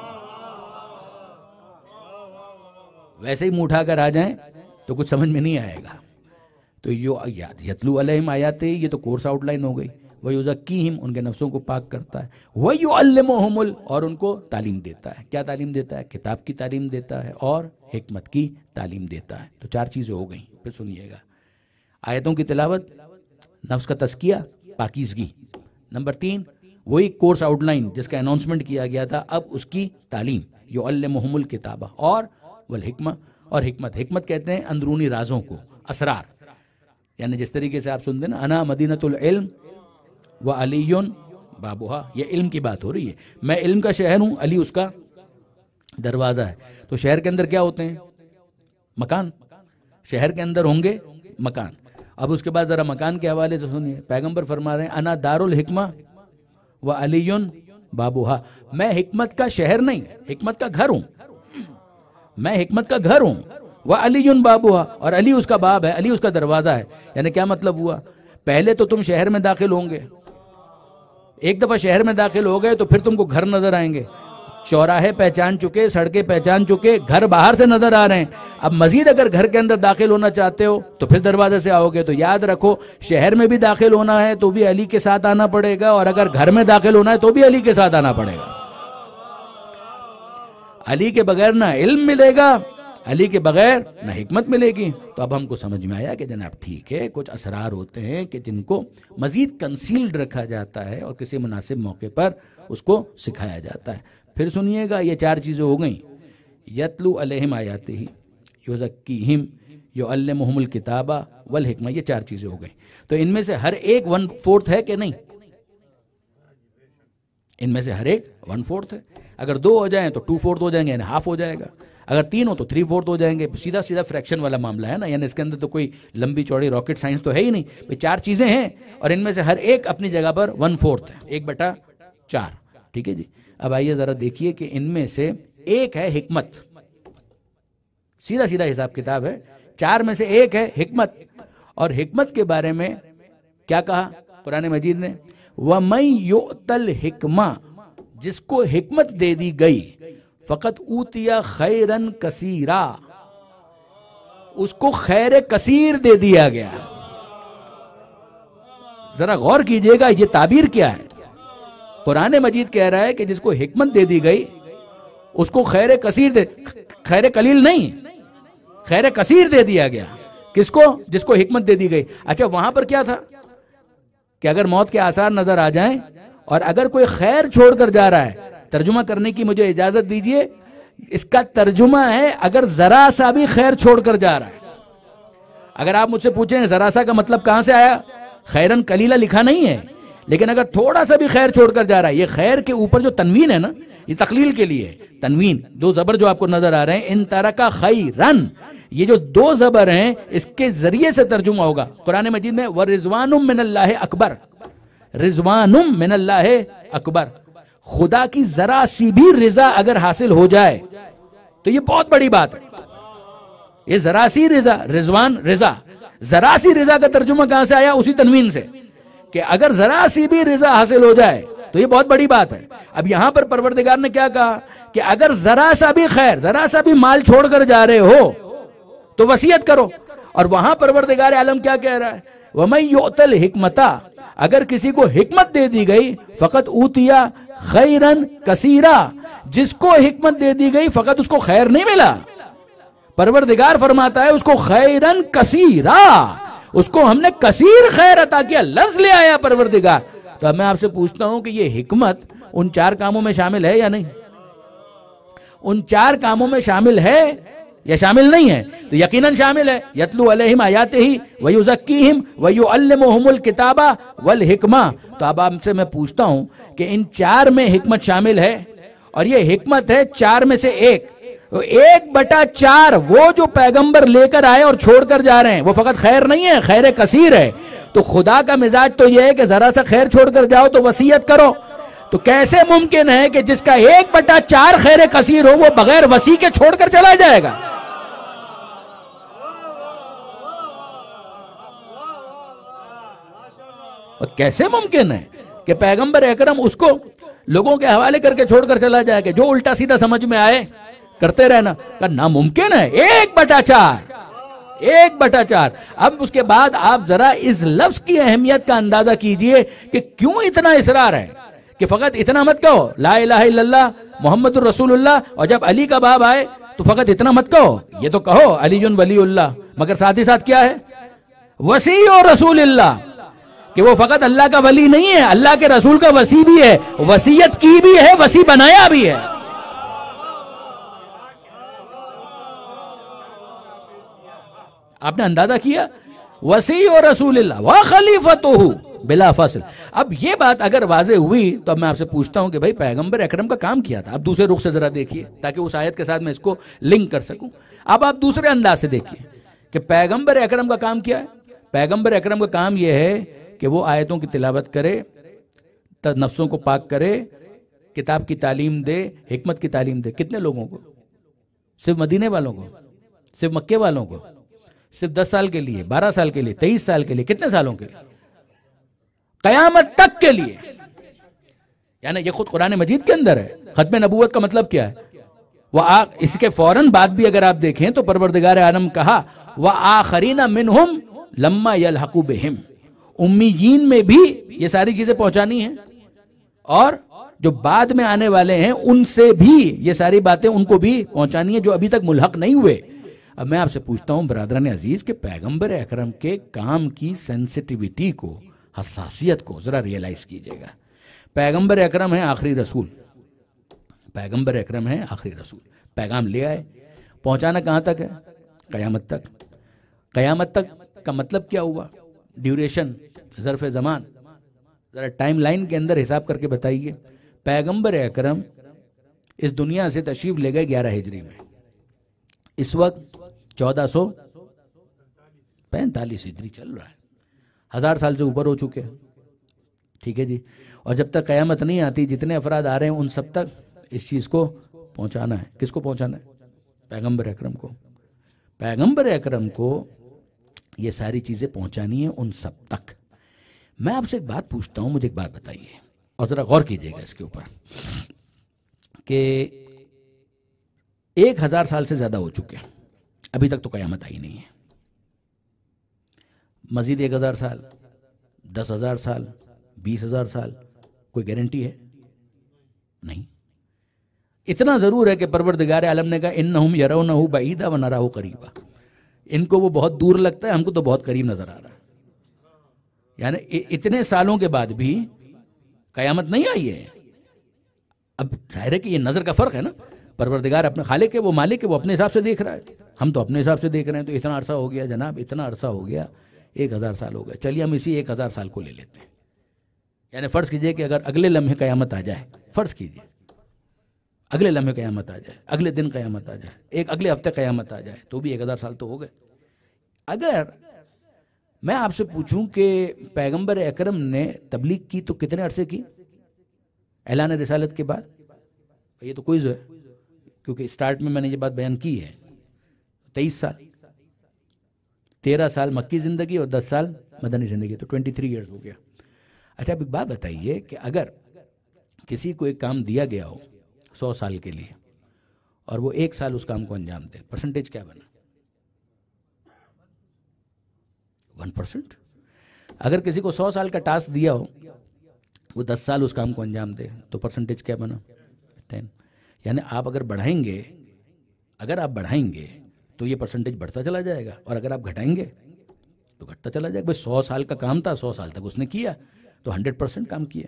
ویسے ہی منہ اٹھا کر آ جائیں تو کچھ سمجھ میں نہیں آئے گا. تو یتلو علیہم آیاتہ، یہ تو کورس آؤٹ لائن ہو گئی. وَيُزَكِّيهِمْ، ان کے نفسوں کو پاک کرتا ہے. وَيُعَلِّمُهُمُ، اور ان کو تعلیم دیتا ہے. کیا تعلیم دیتا ہے؟ کتاب کی تعلیم دیتا ہے اور حکمت کی تعلیم دیتا ہے. تو 4 چیزیں ہو گئیں. پھر سنیے گا، آیتوں کی تلاوت، نفس کا تزکیہ، پاکیزگی. نمبر 3 وہی کورس آؤٹ لائن جس کا اناؤنسمنٹ کیا گیا تھا، اب اس کی تعلیم. یعلمہم الکتابہ اور والحکمہ، اور حکمت. حکمت کہتے ہیں اندرونی رازوں کو، اسرار. یعنی جس طریقے سے آپ سنتے ہیں نا، انا مدینۃ العلم وعلی بابوہا، یہ علم کی بات ہو رہی ہے. میں علم کا شہر ہوں، علی اس کا دروازہ ہے. تو شہر کے اندر کیا ہوتے ہیں؟ مکان. شہر کے اندر ہوں گے مکان. اب اس کے بعد ذرا مکان کے حوالے سے سنیے، پیغمبر فرما رہے ہیں انا دار الحکمہ وعلی بابوہا، میں حکمت کا شہر نہیں، حکمت کا گھر ہوں، میں حکمت کا گھر ہوں، وعلی بابوہا، اور علی اس کا باب ہے، علی اس کا دروازہ ہے۔ یعنی کیا مطلب ہوا؟ پہلے تو تم شہر میں داخل ہوں گے، ایک دفعہ شہر میں داخل ہو گئے تو پھر تم کو گھر نظر آئیں گے، چوراہے پہچان چکے، سڑکیں پہچان چکے، گھر باہر سے نظر آ رہے ہیں۔ اب مزید اگر گھر کے اندر داخل ہونا چاہتے ہو تو پھر دروازے سے آؤ گے۔ تو یاد رکھو، شہر میں بھی داخل ہونا ہے تو بھی علی کے ساتھ آنا پڑے گا، اور اگر گھر میں داخل ہونا ہے تو بھی علی کے ساتھ آنا پڑے گا۔ علی کے بغیر نہ علم ملے گا، علی کے بغیر نہ حکمت ملے گی۔ تو اب ہم کو سمجھ میں آیا کہ جناب ٹھیک ہے، کچھ اسرار ہوتے ہیں کہ جن کو مزید کنسیلڈ رکھا جاتا ہے اور کسی مناسب موقع پر اس کو سکھایا جاتا ہے۔ پھر سنیے گا، یہ 4 چیزیں ہو گئیں، یتلو علیہم آیاتہ، یزکیہم، یعلمہم الکتاب والحکمہ، یہ 4 چیزیں ہو گئیں۔ تو ان میں سے ہر ایک 1/4 ہے کہ نہیں؟ ان میں سے ہر ایک 1/4 ہے۔ اگر 2 ہو جائیں تو 2/4 ہو جائیں گے، یعنی ہاف ہو جائے گا۔ اگر 3 ہو تو 3/4 ہو جائیں گے۔ سیدھا سیدھا فریکشن والا معاملہ ہے نا، یعنی اس کے اندر تو کوئی لمبی چوڑی راکٹ سائنس تو ہے ہی نہیں۔ 4 چیزیں ہیں اور ان میں سے ہر ایک اپنی جگہ پر 1/4 ہے، 1/4۔ ٹھیک ہے جی۔ اب آئیے ذرا دیکھیے کہ ان میں سے ایک ہے حکمت، سیدھا سیدھا حساب کتاب ہے۔ 4 میں سے ایک ہے حکمت، اور حکمت کے بارے میں کیا کہا قرآن مجید نے؟ وَمَن يُؤْتَ الْحِکْمَةَ، جس کو حکمت دے دی گئی، فقط اوتیا خیرن کثیرا، اس کو خیر کثیر دے دیا گیا۔ ذرا غور کیجئے گا یہ تعبیر کیا ہے۔ قرآن مجید کہہ رہا ہے کہ جس کو حکمت دے دی گئی اس کو خیر کثیر دے، خیر قلیل نہیں، خیر کثیر دے دیا گیا۔ کس کو؟ جس کو حکمت دے دی گئی۔ اچھا وہاں پر کیا تھا کہ اگر موت کے آثار نظر آ جائیں اور اگر کوئی خیر چھوڑ کر جا رہا ہے، ترجمہ کرنے کی مجھے اجازت دیجئے، اس کا ترجمہ ہے اگر ذرا سا بھی خیر چھوڑ کر جا رہا ہے۔ اگر آپ مجھ سے پوچھیں ذرا سا کا مطلب کہاں سے آیا، خیرن قلیلہ لکھا نہیں ہے، لیکن اگر تھوڑا سا بھی خیر چھوڑ کر جا رہا ہے، یہ خیر کے اوپر جو تنوین ہے نا، یہ تقلیل کے لیے ہے۔ تنوین 2 زبر جو آپ کو نظر آ رہے ہیں، ان ترکا خیرن، یہ جو 2 زبر ہیں اس کے ذریعے سے ترجمہ ہوگا قرآن مجید میں، وَرِضْوَانٌ مِّنَ اللَّهِ أَكْبَرُ، رضوان من اللہ اکبر۔ خدا کی ذرا سی بھی رضا اگر حاصل ہو جائے تو یہ بہت بڑی بات ہے۔ یہ ذرا سی رضا، رضوان رضا، ذرا سی رضا کا ترجمہ کہاں سے آیا؟ اسی تنوین سے، کہ اگر ذرا سی بھی رضا حاصل ہو جائے تو یہ بہت بڑی بات ہے۔ اب یہاں پر پروردگار نے کیا کہا کہ اگر ذرا سا بھی خیر، ذرا سا بھی مال چھوڑ کر جا رہے ہو تو وصیت کرو۔ اور وہاں پروردگار عالم کیا کہہ رہا ہے؟ وَمَن يُؤْتَ الْحِکْمَةَ، اگر کسی کو حکمت دے دی گئی، فقط اوتیا خیرن کثیرا، جس کو حکمت دے دی گئی فقط اس کو خیر نہیں ملا، پروردگار فرماتا ہے اس کو خیرن کثیرا، اس کو ہم نے کثیر خیر عطا کیا، لفظ لے آیا پروردگار۔ تو اب میں آپ سے پوچھتا ہوں کہ یہ حکمت ان 4 کاموں میں شامل ہے یا نہیں؟ ان 4 کاموں میں شامل ہے یا شامل نہیں ہے؟ تو یقیناً شامل ہے۔ یتلو علیہم آیاتہ ویزکیہم ویعلمہم الکتاب والحکمہ۔ تو اب آپ سے میں پوچھتا ہوں کہ ان 4 میں حکمت شامل ہے، اور یہ حکمت ہے 4 میں سے 1، 1/4 وہ جو پیغمبر لے کر آئے اور چھوڑ کر جا رہے ہیں وہ فقط خیر نہیں ہے، خیر کثیر ہے۔ تو خدا کا مزاج تو یہ ہے کہ ذرا سا خیر چھوڑ کر جاؤ تو وصیت کرو۔ تو کیسے ممکن ہے کہ جس کا 1/4 خیر کثیر ہو وہ بغیر وصی کے چھوڑ کر چلا جائے گا؟ اور کیسے ممکن ہے کہ پیغمبر اکرم اس کو لوگوں کے حوالے کر کے چھوڑ کر چلا جائے گا؟ جو الٹا سیدھا سمجھ میں آئے کرتے رہنا، کہ ناممکن ہے۔ 1/4۔ اب اس کے بعد آپ ذرا اس لفظ کی اہمیت کا اندازہ کیجئے کہ کیوں اتنا اصرار ہے کہ فقط اتنا مت کہو لا الہ الا اللہ محمد الرسول اللہ، اور جب علی کا باب آئے تو فقط اتنا مت کہو، یہ تو کہو علی ولی اللہ، مگر ساتھ ہی ساتھ کیا ہے؟ وصی و رسول اللہ، کہ وہ فقط اللہ کا ولی نہیں ہے، اللہ کے رسول کا وصی بھی ہے، وصیت کی بھی ہے، وصی بنایا بھی ہے۔ آپ نے اندازہ کیا؟ وصی و رسول اللہ وخلیفتہ بلا فصل۔ اب یہ بات اگر واضح ہوئی تو اب میں آپ سے پوچھتا ہوں کہ بھائی پیغمبر اکرم کا کام کیا تھا؟ اب دوسرے رخ سے ذرا دیکھیے تاکہ اس آیت کے ساتھ میں اس کو لنک کر سکوں۔ اب آپ دوسرے انداز سے دیکھیے کہ پیغمبر اکرم کا کام کیا ہے۔ پیغمبر اکرم کا کام یہ ہے کہ وہ آیتوں کی تلاوت کرے، نفسوں کو پاک کرے، کتاب کی تعلیم دے، حکمت کی تعلیم دے، کتنے لوگوں کو؟ صرف مدینے والوں کو؟ صرف مکے والوں کو؟ صرف 10 سال کے لیے، 12 سال کے لیے، 23 سال کے لیے، کتنے سالوں کے لیے؟ قیامت تک کے لیے. یعنی یہ خود قرآن مجید کے اندر ہے. ختم نبوت کا مطلب کیا ہے؟ اس کے فوراً بعد بھی اگر آپ دیکھیں تو پروردگار عالم کہا وَآخَرِينَ مِنْهُمْ لَمَّا يَلْحَقُوا بِهِمْ، امیین میں بھی یہ ساری چیزیں پہنچانی ہیں، اور جو بعد میں آنے والے ہیں ان سے بھی یہ ساری باتیں ان کو بھی پہنچانی ہیں جو ابھی تک ملحق نہیں ہوئے. اب میں آپ سے پوچھتا ہوں برادران عزیز کہ پیغمبر اکرم کے کام کی سینسٹیویٹی کو، حساسیت کو ذرا ریئلائز کیجئے گا. پیغمبر اکرم ہے آخری رسول، پیغمبر اکرم ہے آخری رسول، پیغام لے آئے، پہنچانا کہاں تک ہے؟ قیامت تک. قیامت تک کا مطلب کیا ہوا؟ ڈیوریشن، ظرف زمان، ذرا ٹائم لائن کے اندر حساب کر کے بتائیے. پیغمبر اکرم اس دنیا سے تشریف لے گئے 11 ہجری میں، اس وقت 1445 ہجری چل رہا ہے، 1000 سال سے اوپر ہو چکے ہیں. ٹھیک ہے جی. اور جب تک قیامت نہیں آتی جتنے افراد آ رہے ہیں ان سب تک اس چیز کو پہنچانا ہے. کس کو پہنچانا ہے؟ پیغمبر اکرم کو. پیغمبر اکرم کو یہ ساری چیزیں پہنچانی ہیں ان سب تک. میں آپ سے ایک بات پوچھتا ہوں، مجھے ایک بات بتائیے اور ذرا غور کیجئے گا اس کے اوپر کہ 1000 سال سے زیادہ ہو چکے ہیں، ابھی تک تو قیامت آئی نہیں ہے. مزید 1000 سال، 10,000 سال، 20,000 سال، کوئی گارنٹی ہے؟ نہیں. اتنا ضرور ہے کہ پروردگار عالم نے کہا انہم یرونہ بعیدا ونراہ قریبا، ان کو وہ بہت دور لگتا ہے، ہم کو تو بہت قریب نظر آ رہا ہے. یعنی اتنے سالوں کے بعد بھی قیامت نہیں آئی ہے. اب ظاہر ہے کہ یہ نظر کا فرق ہے نا. پروردگار اپنے خالق ہے، وہ مالک ہے، وہ اپنے حساب سے دیکھ رہا ہے، ہم تو اپنے حساب سے دیکھ رہے ہیں. تو اتنا عرصہ ہو گیا جناب، اتنا عرصہ ہو گیا، 1000 سال ہو گئے. چلیے ہم اسی 1000 سال کو لے لیتے ہیں. یعنی فرض کیجئے کہ اگر اگلے لمحے قیامت آ جائے، فرض کیجئے اگلے لمحے قیامت آ جائے، اگلے دن قیامت آ جائے، اگلے ہفتے قیامت آ جائے، تو بھی 1000 سال تو ہو گئے. اگر میں آپ سے پوچھوں کہ پیغمبر اکرم نے تبلیغ کی تو کتنے عرصے کی اعلان رسالت کے بعد؟ یہ تو کوئز ہے کیونکہ اسٹارٹ میں نے یہ بات بیان کی ہے. 23 سال، 13 سال مکی زندگی اور 10 سال مدنی زندگی، تو 23 ایئرز ہو گیا. اچھا اب ایک بات بتائیے کہ اگر کسی کو ایک کام دیا گیا ہو 100 سال کے لیے اور وہ 1 سال اس کام کو انجام دے، پرسنٹیج کیا بنا؟ 1%. اگر کسی کو 100 سال کا ٹاسک دیا ہو، وہ 10 سال اس کام کو انجام دے، تو پرسنٹیج کیا بنا؟ 10. یعنی آپ اگر بڑھائیں گے، تو یہ پرسنٹیج بڑھتا چلا جائے گا، اور اگر آپ گھٹائیں گے تو گھٹتا چلا جائے گا. 100 سال کا کام تھا، 100 سال تک اس نے کیا تو 100% کام کیا.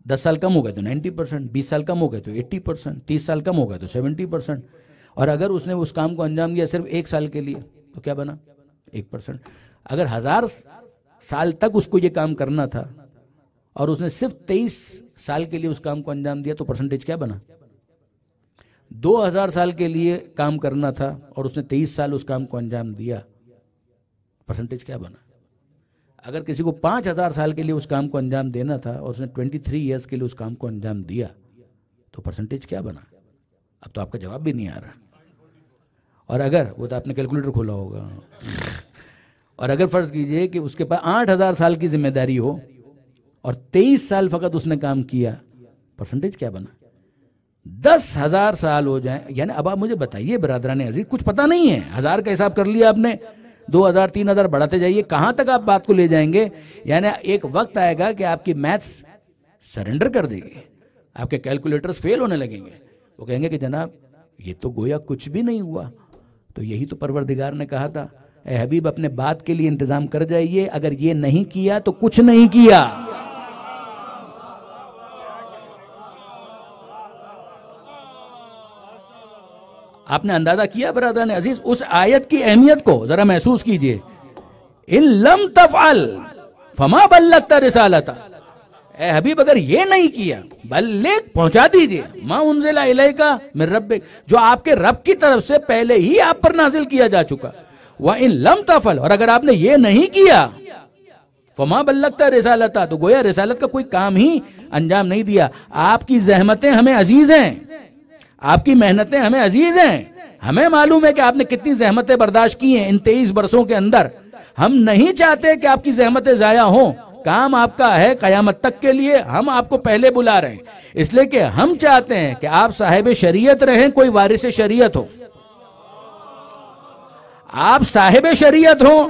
10 سال کم ہو گئے تو 90%، 20 سال کم ہو گئے تو 80%، 30 سال کم ہو گئے تو 70%. اور اگر اس نے اس کام کو انجام دیا صرف 1 سال کے لیے تو کیا بنا؟ 1%. اگر 1000 سال تک اس کو یہ کام کرنا تھا اور اس نے صرف 23 سال کے لیے اس کام کو انجام دیا تو پرسنٹیج کیا بنا؟ 2000 سال کے لیے کام کرنا تھا اور اس نے 23 سال اس کام کو انجام دیا، پرسنٹیج کیا بنا؟ اگر کسی کو 5000 سال کے لیے اس کام کو انجام دینا تھا اور اس نے 23 ایئرز کے لیے اس کام کو انجام دیا تو پرسنٹیج کیا بنا؟ اب تو آپ کا جواب بھی نہیں آ رہا. اور اگر وہ تو آپ نے کیلکولیٹر کھولا ہوگا، اور اگر فرض کیجئے کہ اس کے پاس 8000 سال کی ذمہ داری ہو اور 23 سال فقط اس نے کام کیا، پرسنٹیج کیا بنا؟ 10,000 سال ہو جائیں. یعنی اب آپ مجھے بتائیے برادران عزیز، کچھ پتہ نہیں ہے، 1000 کا حساب کر لیا آپ نے، 2000 3000 بڑھاتے جائیے، کہاں تک آپ بات کو لے جائیں گے؟ یعنی ایک وقت آئے گا کہ آپ کی میتھس سرنڈر کر دے گی، آپ کے کیلکولیٹرز فیل ہونے لگیں گے. وہ کہیں گے کہ جناب یہ تو گویا کچھ بھی نہیں ہوا. تو یہی تو پروردگار نے کہا تھا، اے حبیب اپنے بات کے لیے انتظام کر جائیے، اگر یہ نہیں کیا تو کچھ نہیں کیا. آپ نے اندازہ کیا برادران عزیز اس آیت کی اہمیت کو؟ ذرا محسوس کیجئے. ان لم تفعل فما بلغت رسالتہ، اے حبیب اگر یہ نہیں کیا، بلغ پہنچا دیجئے، ما انزل الیک من ربک، جو آپ کے رب کی طرف سے پہلے ہی آپ پر نازل کیا جا چکا. وَإِن لَمْ تَفْعَلْ، اور اگر آپ نے یہ نہیں کیا، فما بلغتا رسالتا، تو گویا رسالت کا کوئی کام ہی انجام نہیں دیا. آپ کی زحمتیں ہمیں عزیز ہیں، آپ کی محنتیں ہمیں عزیز ہیں. ہمیں معلوم ہے کہ آپ نے کتنی زحمتیں برداشت کی ہیں ان 23 برسوں کے اندر. ہم نہیں چاہتے کہ آپ کی زحمتیں ضائع ہوں. کام آپ کا ہے قیامت تک کے لیے، ہم آپ کو پہلے بلا رہے ہیں اس لیے کہ ہم چاہتے ہیں کہ آپ صاحب شریعت رہیں، کوئی وارث شریعت ہو. آپ صاحب شریعت ہو،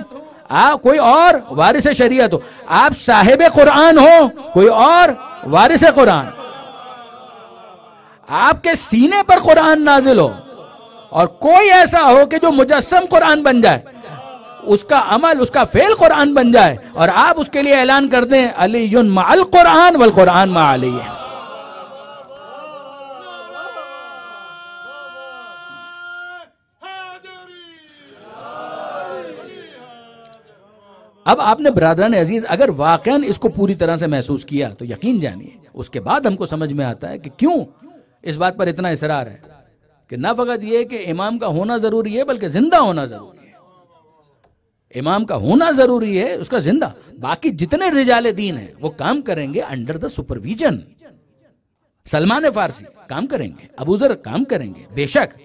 کوئی اور وارث شریعت ہو. آپ صاحب قرآن ہو، کوئی اور وارث قرآن. آپ کے سینے پر قرآن نازل ہو اور کوئی ایسا ہو کہ جو مجسم قرآن بن جائے، اس کا عمل، اس کا فعل قرآن بن جائے، اور آپ اس کے لیے اعلان کر دیں علی مع القرآن والقرآن مع علی. اب آپ نے برادران عزیز اگر واقعاً اس کو پوری طرح سے محسوس کیا تو یقین جانیے اس کے بعد ہم کو سمجھ میں آتا ہے کہ کیوں اس بات پر اتنا اصرار ہے کہ نہ فقط یہ کہ امام کا ہونا ضروری ہے بلکہ زندہ ہونا ضروری ہے. امام کا ہونا ضروری ہے، اس کا زندہ. باقی جتنے رجال دین ہیں وہ کام کریں گے انڈر دا سپرویژن. سلمان فارسی کام کریں گے، ابو ذر کام کریں گے بے شک،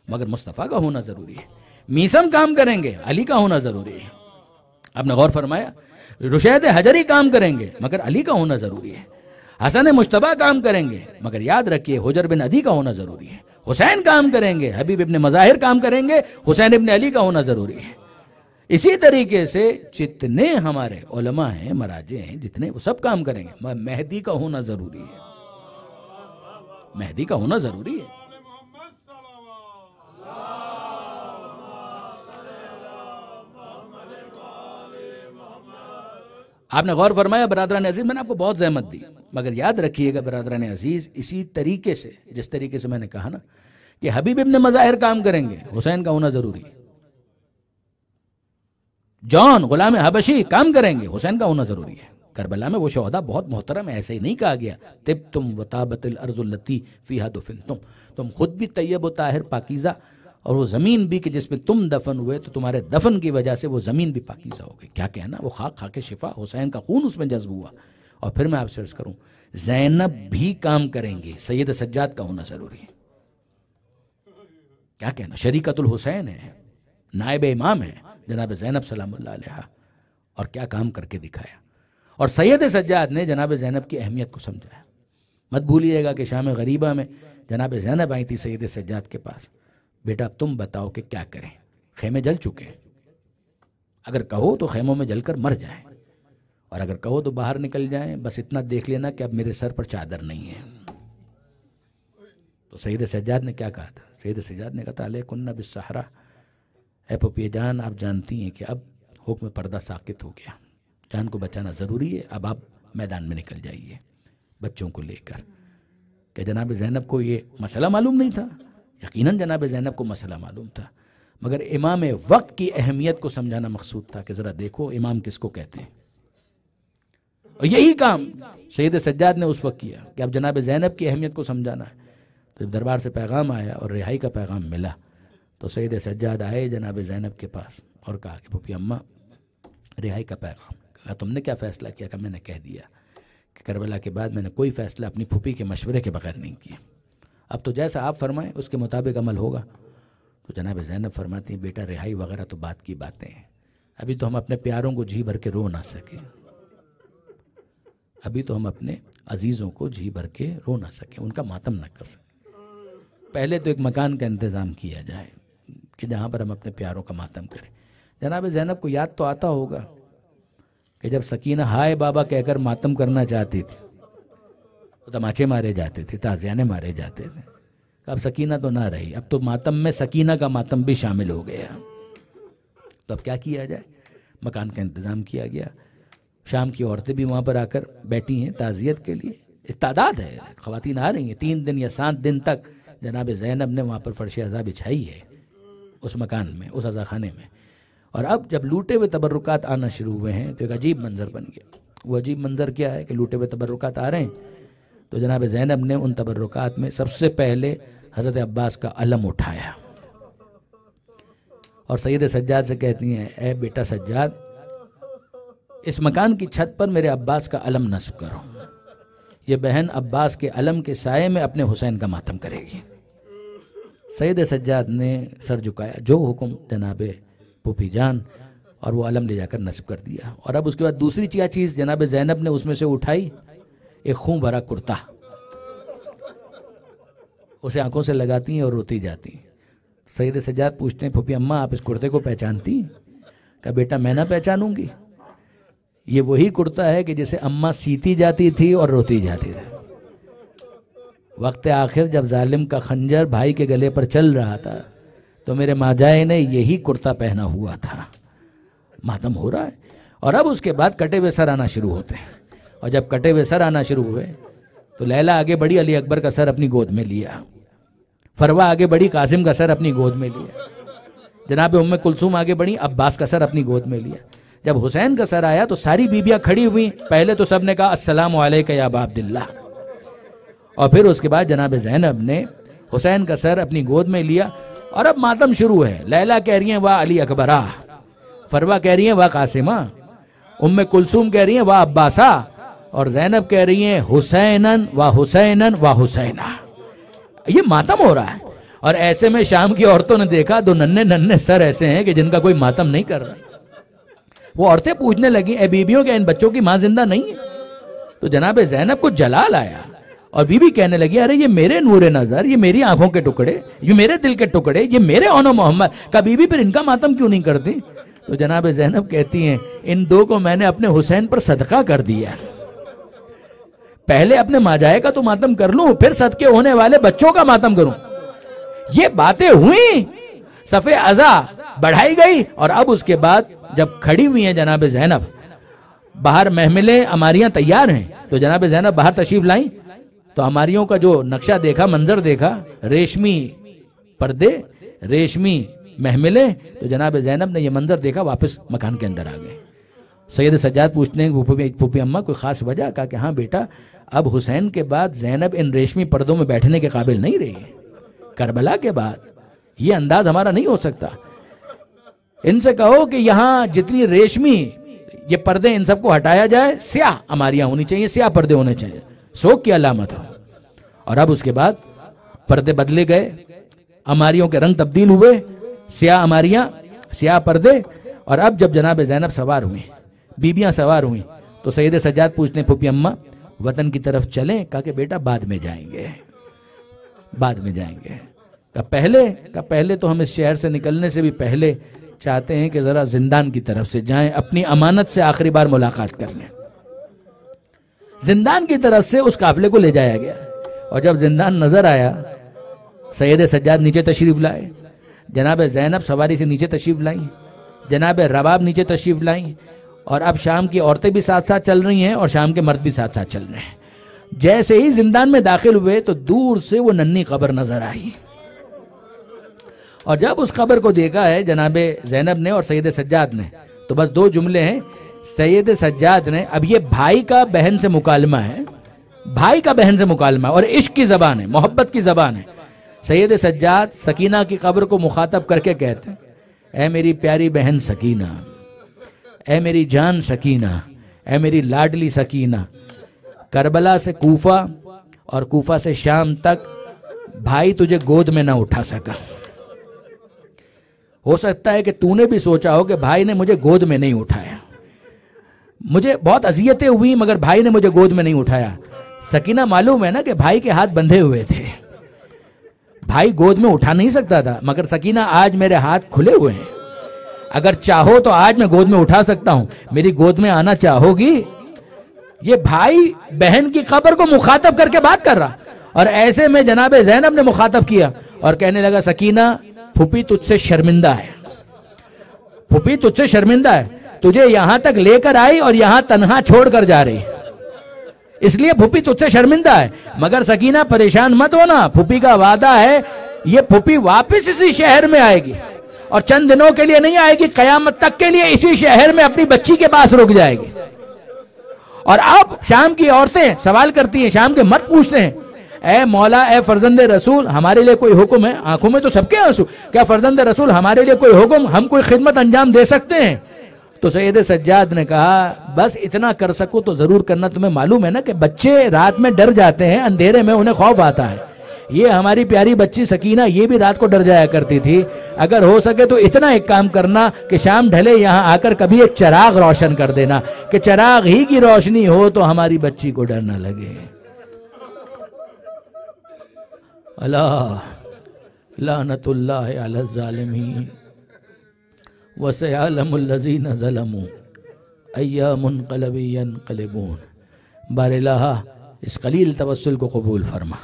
مگر مصطفیٰ کا ہونا ضروری ہے. میثم کام کریں گے، علی کا ہونا ضروری ہے. آپ نے غور فرمایا؟ رشید حجری کام کریں گے مگر علی کا ہونا ضروری ہے. حسن مجتبیٰ کام کریں گے مگر یاد رکھیے حجر بن عدی کا ہونا ضروری ہے. حسین کام کریں گے، حبیب ابن مظاہر کام کریں گے، حسین ابن علی کا ہونا ضروری ہے. اسی طریقے سے جتنے ہمارے علماء ہیں، مراجع ہیں، جتنے وہ سب کام کریں گے. مہدی کا ہونا ضروری ہے، مہدی کا ہونا ضروری ہے. آپ نے غور فرمایا برادران عزیز، میں نے آپ کو بہت زحمت دی، مگر یاد رکھیے گا برادران عزیز اسی طریقے سے جس طریقے سے میں نے کہا نا کہ حبیب ابن مظاہر کام کریں گے، حسین کا ہونا ضروری ہے. جان غلام حبشی کام کریں گے، حسین کا ہونا ضروری ہے. کربلا میں وہ شہداء بہت محترم ہے، ایسے ہی نہیں کہا گیا طبتم وطابت الارض التي فيها دفنتم، تم خود بھی طیب و طاہر پاکیزہ، اور وہ زمین بھی کہ جس میں تم دفن ہوئے تو تمہارے دفن کی وجہ سے وہ زمین بھی پاکیزہ ہو گئی. کیا کہنا، وہ خاک خاک شفا، حسین کا خون اس میں جذب ہوا. اور پھر میں آپ سے عرض کروں زینب بھی کام کریں گے، سید سجاد کا ہونا ضروری ہے. کیا کہنا، شریکت الحسین ہے، نائب امام ہے جناب زینب سلام اللہ علیہ، اور کیا کام کر کے دکھایا. اور سید سجاد نے جناب زینب کی اہمیت کو سمجھایا. مت بھولیے گا کہ شام غریبہ میں جناب زینب آئی تھی سید سجاد کے پاس، بیٹا اب تم بتاؤ کہ کیا کریں، خیمے جل چکے، اگر کہو تو خیموں میں جل کر مر جائیں، اور اگر کہو تو باہر نکل جائیں، بس اتنا دیکھ لینا کہ اب میرے سر پر چادر نہیں ہے. تو سید سجاد نے کیا کہا تھا؟ سید سجاد نے کہا تھا علیکن بالصحرا، اے پھپھی جان آپ جانتی ہیں کہ اب حکم پردہ ساقط ہو گیا، جان کو بچانا ضروری ہے، اب آپ میدان میں نکل جائیے بچوں کو لے کر. کہ جناب زینب کو یہ مسئلہ معلوم نہیں تھا؟ یقیناً جناب زینب کو مسئلہ معلوم تھا، مگر امام وقت کی اہمیت کو سمجھانا مقصود تھا کہ ذرا دیکھو امام کس کو کہتے ہیں. اور یہی کام سید سجاد نے اس وقت کیا کہ اب جناب زینب کی اہمیت کو سمجھانا ہے. تو جب دربار سے پیغام آیا اور رہائی کا پیغام ملا تو سید سجاد آئے جناب زینب کے پاس اور کہا کہ پھپھی اماں رہائی کا پیغام. کہا تم نے کیا فیصلہ کیا؟ کہ میں نے کہہ دیا کہ کربلا کے بعد میں نے کوئی فیصلہ اپنی پھپھی کے مشورے کے بغیر نہیں کیا، اب تو جیسا آپ فرمائیں اس کے مطابق عمل ہوگا. تو جناب زینب فرماتی ہیں بیٹا رہائی وغیرہ تو بات کی باتیں ہیں، ابھی تو ہم اپنے پیاروں کو جی بھر کے رو نہ سکیں، ابھی تو ہم اپنے عزیزوں کو جی بھر کے رو نہ سکیں، ان کا ماتم نہ کر سکیں. پہلے تو ایک مکان کا انتظام کیا جائے کہ جہاں پر ہم اپنے پیاروں کا ماتم کریں. جناب زینب کو یاد تو آتا ہوگا کہ جب سکینہ ہائے بابا کہہ کر ماتم کرنا چاہتی تھی تو تماچے مارے جاتے تھے، تازیانے مارے جاتے تھے. اب سکینہ تو نہ رہی، اب تو ماتم میں سکینہ کا ماتم بھی شامل ہو گیا. تو اب کیا کیا جائے؟ مکان کا انتظام کیا گیا. شام کی عورتیں بھی وہاں پر آ کر بیٹھی ہیں تعزیت کے لیے، تعداد ہے، خواتین آ رہی ہیں. 3 دن یا 7 دن تک جناب زینب نے وہاں پر فرش عزا بچھائی ہے اس مکان میں، اس عزا خانے میں. اور اب جب لوٹے ہوئے تبرکات آنا شروع ہوئے ہیں تو ایک عجیب منظر بن گیا. وہ عجیب منظر کیا ہے کہ لوٹے ہوئے تبرکات آ رہے ہیں تو جناب زینب نے ان تبرکات میں سب سے پہلے حضرت عباس کا علم اٹھایا اور سید سجاد سے کہتی ہیں اے بیٹا سجاد، اس مکان کی چھت پر میرے عباس کا علم نصب کرو، یہ بہن عباس کے علم کے سائے میں اپنے حسین کا ماتم کرے گی۔ سید سجاد نے سر جھکایا، جو حکم جناب پھوپھی جان، اور وہ علم لے جا کر نصب کر دیا۔ اور اب اس کے بعد دوسری چیز جناب زینب نے اس میں سے اٹھائی، ایک خون بھرا کرتا، اسے آنکھوں سے لگاتی ہیں اور روتی جاتی ہیں۔ سید سجاد پوچھتے ہیں پھوپھی اماں آپ اس کرتے کو پہچانتی ہیں؟ کہا بیٹا میں نہ پہچانوں گی، یہ وہی کرتا ہے کہ جسے اماں سیتی جاتی تھی اور روتی جاتی تھی۔ وقت آخر جب ظالم کا خنجر بھائی کے گلے پر چل رہا تھا تو میرے ماجائے نے یہی کرتا پہنا ہوا تھا۔ ماتم ہو رہا ہے، اور اب اس کے بعد کٹے ہوئے سر آنا شروع ہوتے ہیں، اور جب کٹے ہوئے سر آنا شروع ہوئے تو لیلا آگے بڑھی، علی اکبر کا سر اپنی گود میں لیا، فروا آگے بڑھی، قاسم کا سر اپنی گود میں لیا، جناب ام کلثوم آگے بڑھی، عباس کا سر اپنی گود میں لیا۔ جب حسین کا سر آیا تو ساری بیبیاں کھڑی ہوئی، پہلے تو سب نے کہا السلام علیکہ یا ابا عبداللہ، اور پھر اس کے بعد جناب زینب نے حسین کا سر اپنی گود میں لیا، اور اب ماتم شروع ہے۔ لیلا کہہ رہی ہیں واہ علی اکبرہ، فروا کہہ رہی ہیں واہ قاسمہ، ام کلثوم کہہ رہی ہیں واہ عباسہ، اور زینب کہہ رہی ہیں حسینن و حسینن و حسینہ۔ یہ ماتم ہو رہا ہے، اور ایسے میں شام کی عورتوں نے دیکھا دو ننھے ننھے سر ایسے ہیں کہ جن کا کوئی ماتم نہیں کر رہا۔ وہ عورتیں پوچھنے لگی اے بیبیوں کہ ان بچوں کی ماں زندہ نہیں ہے؟ تو جناب زینب کو جلال آیا، اور بیوی کہنے لگی ارے یہ میرے نور نظر، یہ میری آنکھوں کے ٹکڑے، یہ میرے دل کے ٹکڑے، یہ میرے اون و محمد کا بیوی پھر ان کا ماتم کیوں نہیں کرتی؟ تو جناب زینب کہتی ہیں ان دو کو میں نے اپنے حسین پر صدقہ کر دیا، پہلے اپنے ماجائے کا تو ماتم کر لوں، پھر صدقے ہونے والے بچوں کا ماتم کروں۔ یہ باتیں ہوئیں، صفِ عزا بڑھائی گئی، اور اب اس کے بعد جب کھڑی ہوئی ہیں جناب زینب، باہر محملیں عماریاں تیار ہیں، تو جناب زینب باہر تشریف لائیں تو عماریوں کا جو نقشہ دیکھا، منظر دیکھا، ریشمی پردے، ریشمی محملیں، تو جناب زینب نے یہ منظر دیکھا، واپس مکان کے اندر آ گئے۔ سید سجاد پوچھتے ہیں پھوپھی اماں کوئی خاص وجہ؟ کہا کہ ہاں بیٹا اب حسین کے بعد زینب ان ریشمی پردوں میں بیٹھنے کے قابل نہیں رہی ہے، کربلا کے بعد یہ انداز ہمارا نہیں ہو سکتا، ان سے کہو کہ یہاں جتنی ریشمی یہ پردے ان سب کو ہٹایا جائے، سیاہ عماریاں ہونی چاہیے، سیاہ پردے ہونے چاہیے، سوگ کی علامت ہو۔ اور اب اس کے بعد پردے بدلے گئے، عماریوں کے رنگ تبدیل ہوئے، سیاہ عماریاں، سیاہ پردے، اور اب جب جناب زینب سوار ہوئیں، بیبیاں سوار ہوئیں، تو سید سجاد پوچھتے ہیں پھوپھی اماں وطن کی طرف چلیں؟ کہا کہ بیٹا بعد میں جائیں گے، بعد میں جائیں گے۔ کہا پہلے تو ہم اس شہر سے نکلنے سے بھی پہلے چاہتے ہیں کہ ذرا زندان کی طرف سے جائیں، اپنی امانت سے آخری بار ملاقات کر لیں۔ زندان کی طرف سے اس قافلے کو لے جایا گیا، اور جب زندان نظر آیا سید سجاد نیچے تشریف لائے، جناب زینب سواری سے نیچے تشریف لائیں، جناب رباب نیچے تشریف لائیں، اور اب شام کی عورتیں بھی ساتھ ساتھ چل رہی ہیں اور شام کے مرد بھی ساتھ ساتھ چل رہے ہیں۔ جیسے ہی زندان میں داخل ہوئے تو دور سے وہ ننھی قبر نظر آئی، اور جب اس قبر کو دیکھا ہے جناب زینب نے اور سید سجاد نے، تو بس دو جملے ہیں۔ سید سجاد نے، اب یہ بھائی کا بہن سے مکالمہ ہے، بھائی کا بہن سے مکالمہ اور عشق کی زبان ہے، محبت کی زبان ہے۔ سید سجاد سکینہ کی قبر کو مخاطب کر کے کہتے ہیں اے میری پیاری بہن سکینہ، اے میری جان سکینہ، اے میری لاڈلی سکینہ، کربلا سے کوفہ اور کوفہ سے شام تک بھائی تجھے گود میں نہ اٹھا سکا۔ ہو سکتا ہے کہ تو نے بھی سوچا ہو کہ بھائی نے مجھے گود میں نہیں اٹھایا، مجھے بہت اذیتیں ہوئی مگر بھائی نے مجھے گود میں نہیں اٹھایا۔ سکینہ معلوم ہے نا کہ بھائی کے ہاتھ بندھے ہوئے تھے، بھائی گود میں اٹھا نہیں سکتا تھا، مگر سکینہ آج میرے ہاتھ کھلے ہوئے ہیں، اگر چاہو تو آج میں گود میں اٹھا سکتا ہوں، میری گود میں آنا چاہو گی؟ یہ بھائی بہن کی قبر کو مخاطب کر کے بات کر رہا، اور ایسے میں جناب زینب نے مخاطب کیا اور کہنے لگا سکینہ پھوپھی تجھ سے شرمندہ ہے، پھوپھی تجھ سے شرمندہ ہے، تجھے یہاں تک لے کر آئی اور یہاں تنہا چھوڑ کر جا رہی، اس لیے پھوپھی تجھ سے شرمندہ ہے۔ مگر سکینہ پریشان مت ہونا، پھوپھی کا وعدہ ہے یہ پھوپھی واپس اسی شہر میں آئے گی، اور چند دنوں کے لیے نہیں آئے گی، قیامت تک کے لیے اسی شہر میں اپنی بچی کے پاس رک جائے گی۔ اور اب شام کی عورتیں سوال کرتی ہیں، شام کے مرد پوچھتے ہیں اے مولا، اے فرزند رسول، ہمارے لیے کوئی حکم ہے؟ آنکھوں میں تو سب کے آنسو، کیا فرزند رسول ہمارے لیے کوئی حکم، ہم کوئی خدمت انجام دے سکتے ہیں؟ تو سید سجاد نے کہا بس اتنا کر سکو تو ضرور کرنا. تمہیں معلوم ہے نا کہ بچے رات میں ڈر جاتے ہیں, اندھیرے میں انہیں خوف آتا ہے. یہ ہماری پیاری بچی سکینہ یہ بھی رات کو ڈر جایا کرتی تھی. اگر ہو سکے تو اتنا ایک کام کرنا کہ شام ڈھلے یہاں آ کر کبھی ایک چراغ روشن کر دینا کہ چراغ ہی کی روشنی ہو تو ہماری بچی کو ڈر نہ لگے. اللہ لعنت اللہ علی الظالمین وَسَيَعْلَمُ الَّذِينَ ظَلَمُوا أَيَّ مُنْقَلَبٍ يَنْقَلِبُونَ. بار الہ اس قلیل توسل کو قبول فرما.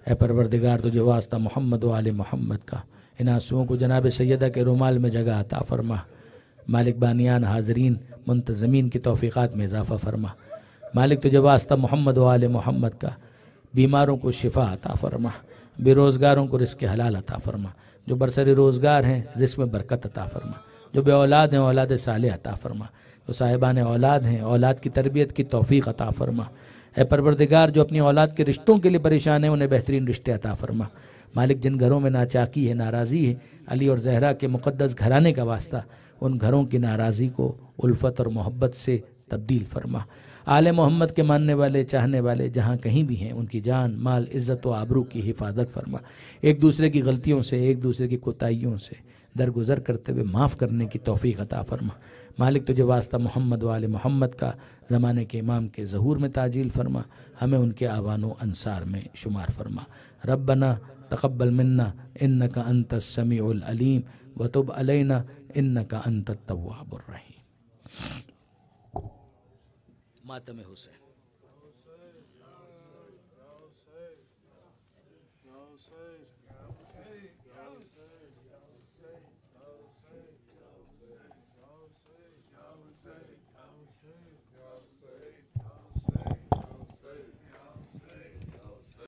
اے پروردگار تجھے واسطہ محمد و آل محمد کا ان آنسوؤں کو جناب سیدہ کے رومال میں جگہ عطا فرما. مالک بانیان حاضرین منتظمین کی توفیقات میں اضافہ فرما. مالک تجھے واسطہ محمد و آل محمد کا بیماروں کو شفا عطا فرما. بے روزگاروں کو رزق حلال عطا فرما. جو برسر روزگار ہیں رزق میں برکت عطا فرما. جو بے اولاد ہیں اولاد صالح عطا فرما. جو صاحبان اولاد ہیں اولاد کی تربیت کی توفیق عطا فرما. اے پروردگار جو اپنی اولاد کے رشتوں کے لیے پریشان ہیں انہیں بہترین رشتے عطا فرما. مالک جن گھروں میں ناچاکی ہے ناراضی ہے علی اور زہرا کے مقدس گھرانے کا واسطہ ان گھروں کی ناراضی کو الفت اور محبت سے تبدیل فرما. آل محمد کے ماننے والے چاہنے والے جہاں کہیں بھی ہیں ان کی جان مال عزت و آبرو کی حفاظت فرما. ایک دوسرے کی غلطیوں سے ایک دوسرے کی کوتاہیوں سے درگزر کرتے ہوئے معاف کرنے کی توفیق عطا فرما. مالک تجھے واسطہ محمد و آل محمد کا زمانے کے امام کے ظہور میں تعجیل فرما. ہمیں ان کے اعوان و انصار میں شمار فرما. ربنا تقبل منا انک انت السمیع العلیم وتب علینا انک انت التواب الرحیم. ماتم حسین.